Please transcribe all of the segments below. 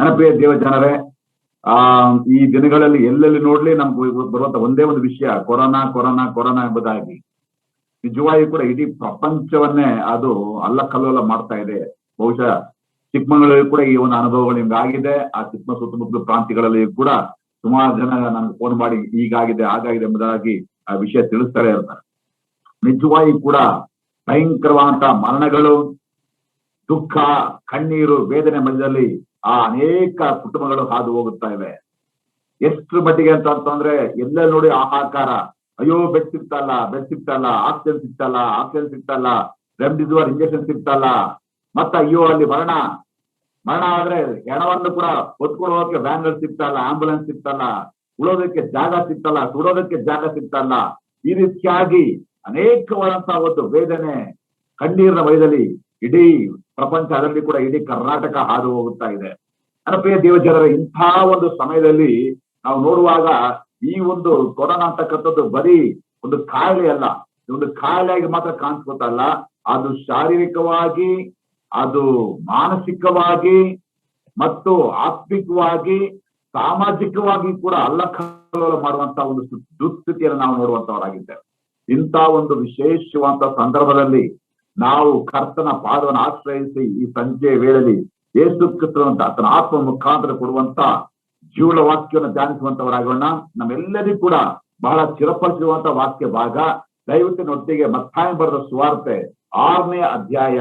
ನನ್ನ ಪ್ರಿಯ ದೇವ ಜನರೇ, ಈ ದಿನಗಳಲ್ಲಿ ಎಲ್ಲೆಲ್ಲಿ ನೋಡ್ಲಿ ನಮ್ಗೆ ಬರುವಂತ ಒಂದೇ ಒಂದು ವಿಷಯ ಕೊರೋನಾ ಕೊರೋನಾ ಕೊರೋನಾ ಎಂಬುದಾಗಿ. ನಿಜವಾಗಿ ಕೂಡ ಇಡೀ ಪ್ರಪಂಚವನ್ನೇ ಅದು ಅಲ್ಲಕಲ್ಲೋಲ ಮಾಡ್ತಾ ಇದೆ. ಬಹುಶಃ ಚಿಕ್ಕಮಗಳೂರಲ್ಲಿ ಕೂಡ ಈ ಒಂದು ಅನುಭವಗಳು ನಿಮ್ಗೆ ಆಗಿದೆ. ಆ ಚಿಕ್ಕಮಗಳೂರು ಸುತ್ತಮುತ್ತಲ ಪ್ರಾಂತ್ಯಗಳಲ್ಲಿ ಕೂಡ ಸುಮಾರು ಜನ ನನಗೆ ಫೋನ್ ಮಾಡಿ ಹೀಗಾಗಿದೆ ಹಾಗಾಗಿದೆ ಎಂಬುದಾಗಿ ಆ ವಿಷಯ ತಿಳಿಸ್ತಾರೆ ಇರ್ತಾರೆ. ನಿಜವಾಗಿ ಕೂಡ ಭಯಂಕರವಾದಂತಹ ಮರಣಗಳು, ದುಃಖ, ಕಣ್ಣೀರು, ವೇದನೆ ಮಧ್ಯದಲ್ಲಿ ಆ ಅನೇಕ ಕುಟುಂಬಗಳು ಹಾದು ಹೋಗುತ್ತಾ ಇವೆ. ಎಷ್ಟು ಮಟ್ಟಿಗೆ ಅಂತಂದ್ರೆ ಎಲ್ಲ ನೋಡಿ ಹಾಹಾಕಾರ, ಅಯ್ಯೋ ಬೆಡ್ ಸಿಗ್ತಲ್ಲ, ಆಕ್ಸಿಜನ್ ಸಿಗ್ತಲ್ಲ, ರೆಮ್ಡಿಸಿವಿರ್ ಇಂಜೆಕ್ಷನ್ ಸಿಗ್ತಲ್ಲ, ಮತ್ತ ಅಯ್ಯೋ ಅಲ್ಲಿ ಮರಣ ಆದ್ರೆ ಹೆಣವನ್ನು ಕೂಡ ಹೊತ್ಕೊಂಡು ಹೋಗಕ್ಕೆ ವ್ಯಾನ್ಗಳು ಸಿಗ್ತಲ್ಲ, ಆಂಬುಲೆನ್ಸ್ ಸಿಗ್ತಲ್ಲ, ಉಳೋದಕ್ಕೆ ಜಾಗ ಸಿಗ್ತಲ್ಲ, ಸುಡೋದಕ್ಕೆ ಜಾಗ ಸಿಗ್ತಲ್ಲ. ಈ ರೀತಿಯಾಗಿ ಅನೇಕವಾದಂತಹ ಒಂದು ವೇದನೆ, ಕಣ್ಣೀರಿನ ವಯದಲ್ಲಿ ಇಡೀ ಪ್ರಪಂಚ, ಅದರಲ್ಲಿ ಕೂಡ ಇಡೀ ಕರ್ನಾಟಕ ಹಾದು ಹೋಗುತ್ತಾ ಇದೆ. ನನ್ನ ಪ್ರಿಯ ದೇವಜನರ, ಇಂಥ ಒಂದು ಸಮಯದಲ್ಲಿ ನಾವು ನೋಡುವಾಗ ಈ ಒಂದು ಕೊರೋನಾ ಅಂತಕ್ಕಂಥದ್ದು ಬರೀ ಒಂದು ಕಾಯಿಲೆ ಅಲ್ಲ, ಒಂದು ಕಾಯಿಲೆಯಾಗಿ ಮಾತ್ರ ಕಾಣಿಸ್ಕೊತಲ್ಲ, ಅದು ಶಾರೀರಿಕವಾಗಿ, ಅದು ಮಾನಸಿಕವಾಗಿ ಮತ್ತು ಆತ್ಮಿಕವಾಗಿ, ಸಾಮಾಜಿಕವಾಗಿ ಕೂಡ ಅಲ್ಲಕಲ್ಲೋಲ ಮಾಡುವಂತ ಒಂದು ದುಸ್ಥಿತಿಯನ್ನು ನಾವು ನೋಡುವಂತವರಾಗಿದ್ದೇವೆ. ಇಂಥ ಒಂದು ವಿಶೇಷವಾದ ಸಂದರ್ಭದಲ್ಲಿ ನಾವು ಕರ್ತನ ಪಾದವನ್ನು ಆಶ್ರಯಿಸಿ ಈ ಸಂಜೆಯ ವೇಳೆಯಲ್ಲಿ ಯೇಸು ಕ್ರಿಸ್ತನಂತ ಆತನ ಆತ್ಮ ಮುಖಾಂತರ ಕೊಡುವಂತ ಜೀವನ ವಾಕ್ಯವನ್ನು ಧ್ಯಾನಿಸುವಂತವರಾಗೋಣ. ನಮ್ಮೆಲ್ಲರಿಗೂ ಕೂಡ ಬಹಳ ಚಿರಪರಿಸಿರುವಂತ ವಾಕ್ಯ ಭಾಗ. ದಯವಿಟ್ಟಿನೊಟ್ಟಿಗೆ ಮತ್ತಾಯ ಬರೆದ ಸುವಾರ್ತೆ 6ನೇ ಅಧ್ಯಾಯ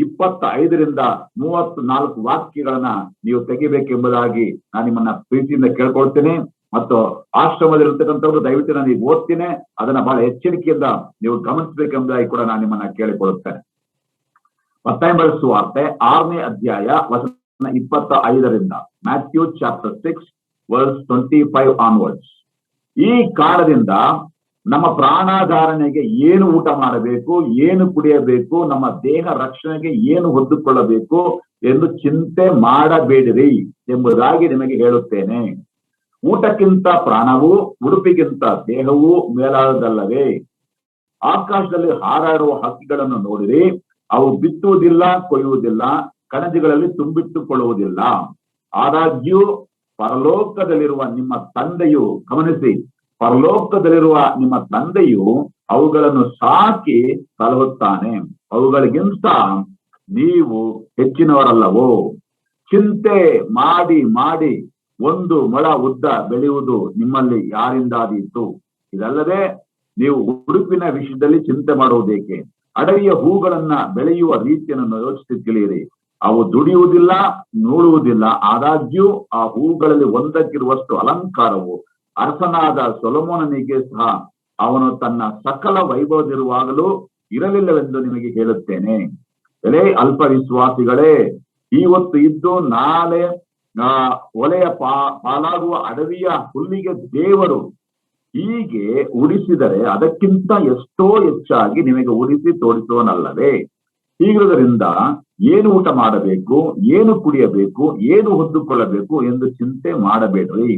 25ರಿಂದ 34 ವಾಕ್ಯಗಳನ್ನ ನೀವು ತೆಗಿಬೇಕೆಂಬುದಾಗಿ ನಾನು ನಿಮ್ಮನ್ನ ಪ್ರೀತಿಯಿಂದ ಕೇಳ್ಕೊಳ್ತೇನೆ. ಮತ್ತು ಆಶ್ರಮದಲ್ಲಿರ್ತಕ್ಕಂಥವ್ರು ದಯವಿಟ್ಟು ನಾನು ಈಗ ಓದ್ತೀನಿ, ಅದನ್ನ ಬಹಳ ಎಚ್ಚರಿಕೆಯಿಂದ ನೀವು ಗಮನಿಸಬೇಕೆಂಬುದಾಗಿ ಕೂಡ ನಾನು ನಿಮ್ಮನ್ನ ಕೇಳಿಕೊಳ್ಳುತ್ತೇನೆ. ಮತ್ತಾಯ ಬರೆದ ಸುವಾರ್ತೆ 6ನೇ ಅಧ್ಯಾಯ ವಚನ 25ರಿಂದ, ಮ್ಯಾಥ್ಯೂ ಚಾಪ್ಟರ್ 6 ವರ್ಸ್ 25 ಆನ್ವರ್ಡ್ಸ್. ಈ ಕಾರಣದಿಂದ ನಮ್ಮ ಪ್ರಾಣಾಧಾರಣೆಗೆ ಏನು ಊಟ ಮಾಡಬೇಕು, ಏನು ಕುಡಿಯಬೇಕು, ನಮ್ಮ ದೇಹ ರಕ್ಷಣೆಗೆ ಏನು ಹೊದ್ದುಕೊಳ್ಳಬೇಕು ಎಂದು ಚಿಂತೆ ಮಾಡಬೇಡಿರಿ ಎಂಬುದಾಗಿ ನಿಮಗೆ ಹೇಳುತ್ತೇನೆ. ಊಟಕ್ಕಿಂತ ಪ್ರಾಣವು, ಉಡುಪಿಗಿಂತ ದೇಹವು ಮೇಲಾದಲ್ಲವೇ? ಆಕಾಶದಲ್ಲಿ ಹಾರಾಡುವ ಹಕ್ಕಿಗಳನ್ನು ನೋಡಿರಿ, ಅವು ಬಿತ್ತುವುದಿಲ್ಲ, ಕೊಯ್ಯುವುದಿಲ್ಲ, ಕಣಜಗಳಲ್ಲಿ ತುಂಬಿಟ್ಟುಕೊಳ್ಳುವುದಿಲ್ಲ. ಆದಾಗ್ಯೂ ಪರಲೋಕದಲ್ಲಿರುವ ನಿಮ್ಮ ತಂದೆಯು, ಗಮನಿಸಿ, ಪರಲೋಕದಲ್ಲಿರುವ ನಿಮ್ಮ ತಂದೆಯು ಅವುಗಳನ್ನು ಸಾಕಿ ಸಲಹುತ್ತಾನೆ. ಅವುಗಳಿಗಿಂತ ನೀವು ಹೆಚ್ಚಿನವರಲ್ಲವೋ? ಚಿಂತೆ ಮಾಡಿ ಮಾಡಿ 1 ಮೊಳ ಉದ್ದ ಬೆಳೆಯುವುದು ನಿಮ್ಮಲ್ಲಿ ಯಾರಿಂದಾದೀತು? ಇದಲ್ಲದೆ ನೀವು ಉಡುಪಿನ ವಿಷಯದಲ್ಲಿ ಚಿಂತೆ ಮಾಡುವುದೇಕೆ? ಅಡವಿಯ ಹೂಗಳನ್ನ ಬೆಳೆಯುವ ರೀತಿಯನ್ನು ಯೋಚಿಸಿ ತಿಳಿಯಿರಿ. ಅವು ದುಡಿಯುವುದಿಲ್ಲ, ನೂಳುವುದಿಲ್ಲ, ಆದಾಗ್ಯೂ ಆ ಹೂಗಳಲ್ಲಿ ಒಂದಕ್ಕಿರುವಷ್ಟು ಅಲಂಕಾರವು ಅರಸನಾದ ಸೊಲೊಮೋನನಿಗೆ ಸಹ ಅವನು ತನ್ನ ಸಕಲ ವೈಭವದಿರುವಾಗಲೂ ಇರಲಿಲ್ಲವೆಂದು ನಿಮಗೆ ಹೇಳುತ್ತೇನೆ. ಎಲೆ ಅಲ್ಪ ವಿಶ್ವಾಸಿಗಳೇ, ಇವತ್ತು ಇದ್ದು ನಾಳೆ ಒಲೆಯ ಪಾಲಾಗುವ ಅಡವಿಯ ಹುಲ್ಲಿಗೆ ದೇವರು ಹೀಗೆ ಉಡಿಸಿದರೆ ಅದಕ್ಕಿಂತ ಎಷ್ಟೋ ಹೆಚ್ಚಾಗಿ ನಿಮಗೆ ಉಡಿಸಿ ತೋರಿಸುವನಲ್ಲವೇ? ಹೀಗಿರುವುದರಿಂದ ಏನು ಊಟ ಮಾಡಬೇಕು, ಏನು ಕುಡಿಯಬೇಕು, ಏನು ಹೊದ್ದುಕೊಳ್ಳಬೇಕು ಎಂದು ಚಿಂತೆ ಮಾಡಬೇಡ್ರಿ.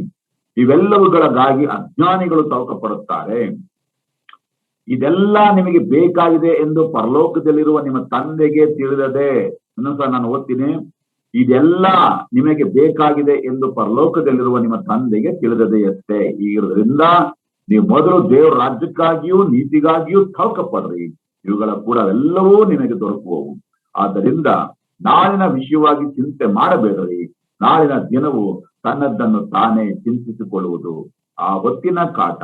ಇವೆಲ್ಲವುಗಳಿಗಾಗಿ ಅಜ್ಞಾನಿಗಳು ತವಕ ಪಡುತ್ತಾರೆ. ಇದೆಲ್ಲ ನಿಮಗೆ ಬೇಕಾಗಿದೆ ಎಂದು ಪರಲೋಕದಲ್ಲಿರುವ ನಿಮ್ಮ ತಂದೆಗೆ ತಿಳಿದದೆ. ಇನ್ನೊಂದ್ಸಲ ನಾನು ಓದ್ತೀನಿ. ಇದೆಲ್ಲ ನಿಮಗೆ ಬೇಕಾಗಿದೆ ಎಂದು ಪರಲೋಕದಲ್ಲಿರುವ ನಿಮ್ಮ ತಂದೆಗೆ ತಿಳಿದದೆಯಷ್ಟೇ. ಹೀಗಿರೋದ್ರಿಂದ ನೀವು ಮೊದಲು ದೇವರ ರಾಜ್ಯಕ್ಕಾಗಿಯೂ ನೀತಿಗಾಗಿಯೂ ತವಕ ಪಡ್ರಿ, ಇವುಗಳ ಕೂಡ ಎಲ್ಲವೂ ನಿಮಗೆ ದೊರಕುವವು. ಆದ್ದರಿಂದ ನಾಳಿನ ವಿಷಯವಾಗಿ ಚಿಂತೆ ಮಾಡಬೇಡ್ರಿ. ನಾಳಿನ ದಿನವು ತನ್ನದ್ದನ್ನು ತಾನೇ ಚಿಂತಿಸಿಕೊಳ್ಳುವುದು. ಆ ಹೊತ್ತಿನ ಕಾಟ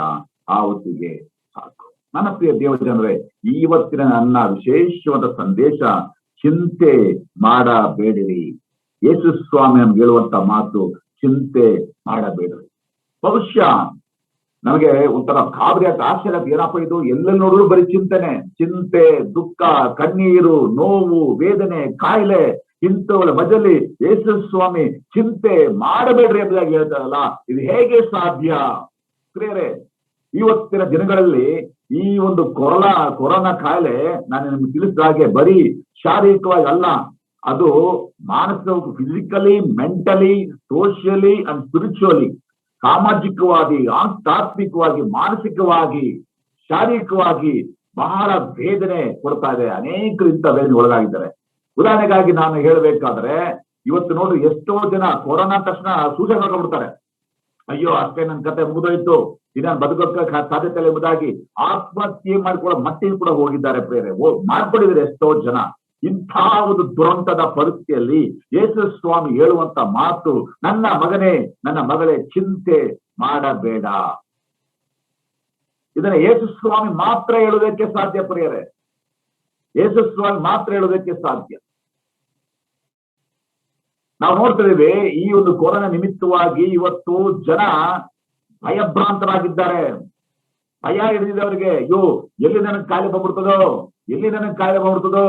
ಆ ಹೊತ್ತಿಗೆ ಸಾಕು. ನನ್ನ ಪ್ರಿಯ ದೇವಜನರೇ, ಇವತ್ತಿನ ನನ್ನ ವಿಶೇಷವಾದ ಸಂದೇಶ, ಚಿಂತೆ ಮಾಡಬೇಡಿರಿ. ಯೇಸು ಸ್ವಾಮಿ ನಮ್ಗೆ ಹೇಳುವಂತ ಮಾತು, ಚಿಂತೆ ಮಾಡಬೇಡ್ರಿ. ಬಹುಶಃ ನಮಗೆ ಒಂಥರ ಗಾಬರಿ ಆಸೆ ಆಗತ್ತೆ, ಏನಪ್ಪ ಇದು, ಎಲ್ಲೆಲ್ಲಿ ನೋಡಿದ್ರು ಬರೀ ಚಿಂತೆ, ದುಃಖ, ಕಣ್ಣೀರು, ನೋವು, ವೇದನೆ, ಕಾಯಿಲೆ, ಇಂಥವಳ ಮಧ್ಯದಲ್ಲಿ ಯೇಸು ಸ್ವಾಮಿ ಚಿಂತೆ ಮಾಡಬೇಡ್ರಿ ಎಂಬುದಾಗಿ ಹೇಳ್ತಾರಲ್ಲ, ಇದು ಹೇಗೆ ಸಾಧ್ಯ? ಪ್ರಿಯರೇ, ಇವತ್ತಿನ ದಿನಗಳಲ್ಲಿ ಈ ಒಂದು ಕೊರೋನಾ ಕಾಯಿಲೆ ನಾನು ನಿಮ್ಗೆ ತಿಳಿಸಿದ ಹಾಗೆ ಬರೀ ಶಾರೀರಿಕವಾಗಿ ಅಲ್ಲ, ಅದು ಮಾನಸಿಕ, physically, mentally, socially and spiritually, ಸಾಮಾಜಿಕವಾಗಿ, ಆಧ್ಯಾತ್ಮಿಕವಾಗಿ, ಮಾನಸಿಕವಾಗಿ, ಶಾರೀರಿಕವಾಗಿ ಬಹಳ ವೇದನೆ ಕೊಡ್ತಾ ಇದೆ. ಅನೇಕರು ಇಂಥ ವೇದನೆ ಒಳಗಾಗಿದ್ದಾರೆ. ಉದಾಹರಣೆಗಾಗಿ ನಾನು ಹೇಳಬೇಕಾದ್ರೆ, ಇವತ್ತು ನೋಡ್ರಿ ಎಷ್ಟೋ ಜನ ಕೊರೋನಾ ತಕ್ಷಣ ಸೂಸೈಡ್ ಮಾಡ್ಕೊಂಡ್ಬಿಡ್ತಾರೆ. ಅಯ್ಯೋ ಅಷ್ಟೇ ನನ್ನ ಕತೆ ಮುಗಿದೋಯ್ತು, ಇದನ್ನ ಬದುಕೋಕೆ ಸಾಧ್ಯತೆ ಇಲ್ಲ ಎಂಬುದಾಗಿ ಆತ್ಮಹತ್ಯೆ ಮಾಡ್ಕೊಳ್ಳೋ ಮಟ್ಟಿಗೆ ಕೂಡ ಹೋಗಿದ್ದಾರೆ ಪ್ರೇರೆ, ಮಾಡ್ಕೊಂಡಿದ್ದಾರೆ ಎಷ್ಟೋ ಜನ. ಇಂಥ ಒಂದು ದುರಂತದ ಪರಿಸ್ಥಿತಿಯಲ್ಲಿ ಯೇಸು ಸ್ವಾಮಿ ಹೇಳುವಂತ ಮಾತು, ನನ್ನ ಮಗನೇ ನನ್ನ ಮಗಳೇ ಚಿಂತೆ ಮಾಡಬೇಡ. ಇದನ್ನ ಯೇಸು ಸ್ವಾಮಿ ಮಾತ್ರ ಹೇಳೋದಕ್ಕೆ ಸಾಧ್ಯ ಪ್ರಿಯರೇ, ಯೇಸು ಸ್ವಾಮಿ ಮಾತ್ರ ಹೇಳೋದಕ್ಕೆ ಸಾಧ್ಯ. ನಾವು ನೋಡ್ತಿದ್ದೇವೆ ಈ ಒಂದು ಕೊರೋನಾ ನಿಮಿತ್ತವಾಗಿ ಇವತ್ತು ಜನ ಭಯಭ್ರಾಂತರಾಗಿದ್ದಾರೆ. ಭಯ ಹಿಡಿದಿದ್ದವರಿಗೆ, ಅಯ್ಯೋ ಎಲ್ಲಿ ನನಗೆ ಕಾಯಿಲೆ ಬಂದ್ಬಿಡ್ತದೋ, ಎಲ್ಲಿ ನನಗೆ ಕಾಯಿಲೆ ಬಂದ್ಬಿಡ್ತದೋ,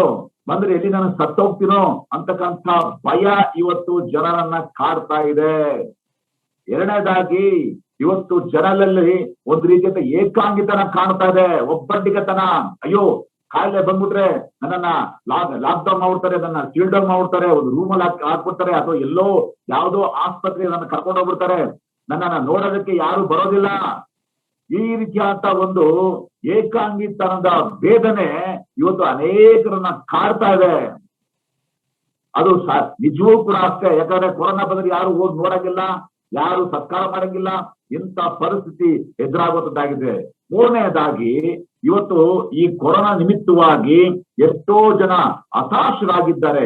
ಬಂದ್ರೆ ಎಲ್ಲಿ ನನಗೆ ಸತ್ತೋಗ್ತೀನೋ ಅಂತಕ್ಕಂಥ ಭಯ ಇವತ್ತು ಜನರನ್ನ ಕಾಡ್ತಾ ಇದೆ. ಎರಡನೇದಾಗಿ ಇವತ್ತು ಜನರಲ್ಲಿ ಒಂದು ರೀತಿಯ ಏಕಾಂಗಿತನ ಕಾಣ್ತಾ ಇದೆ, ಒಬ್ಬಟ್ಟಿಗೆತನ. ಅಯ್ಯೋ ಕಾಯಿಲೆ ಬಂದ್ಬಿಟ್ರೆ ನನ್ನನ್ನ ಲಾಕ್ಡೌನ್ ಮಾಡ್ಬಿಡ್ತಾರೆ, ನನ್ನ ಸೀಲ್ ಡೌನ್ ಮಾಡ್ಬಿಡ್ತಾರೆ, ಒಂದು ರೂಮಲ್ಲಿ ಹಾಕ್ಬಿಡ್ತಾರೆ, ಅಥವಾ ಎಲ್ಲೋ ಯಾವುದೋ ಆಸ್ಪತ್ರೆಗೆ ನನ್ನ ಕರ್ಕೊಂಡು ಹೋಗ್ಬಿಡ್ತಾರೆ, ನನ್ನನ್ನ ನೋಡೋದಕ್ಕೆ ಯಾರು ಬರೋದಿಲ್ಲ. ಈ ರೀತಿಯಾದ ಒಂದು ಏಕಾಂಗಿತನದ ವೇದನೆ ಇವತ್ತು ಅನೇಕರನ್ನ ಕಾಡ್ತಾ ಇದೆ. ಅದು ನಿಜವೂ ಕೂಡ ಅಷ್ಟೇ. ಯಾಕಂದ್ರೆ ಕೊರೋನಾ ಬಂದ್ರೆ ಯಾರು ಹೋಗಿ ನೋಡಂಗಿಲ್ಲ, ಯಾರು ಸತ್ಕಾರ ಮಾಡಂಗಿಲ್ಲ. ಇಂಥ ಪರಿಸ್ಥಿತಿ ಎದುರಾಗುವಂತದ್ದಾಗಿದೆ. ಮೂರನೆಯದಾಗಿ ಇವತ್ತು ಈ ಕೊರೋನಾ ನಿಮಿತ್ತವಾಗಿ ಎಷ್ಟೋ ಜನ ಹತಾಶರಾಗಿದ್ದಾರೆ,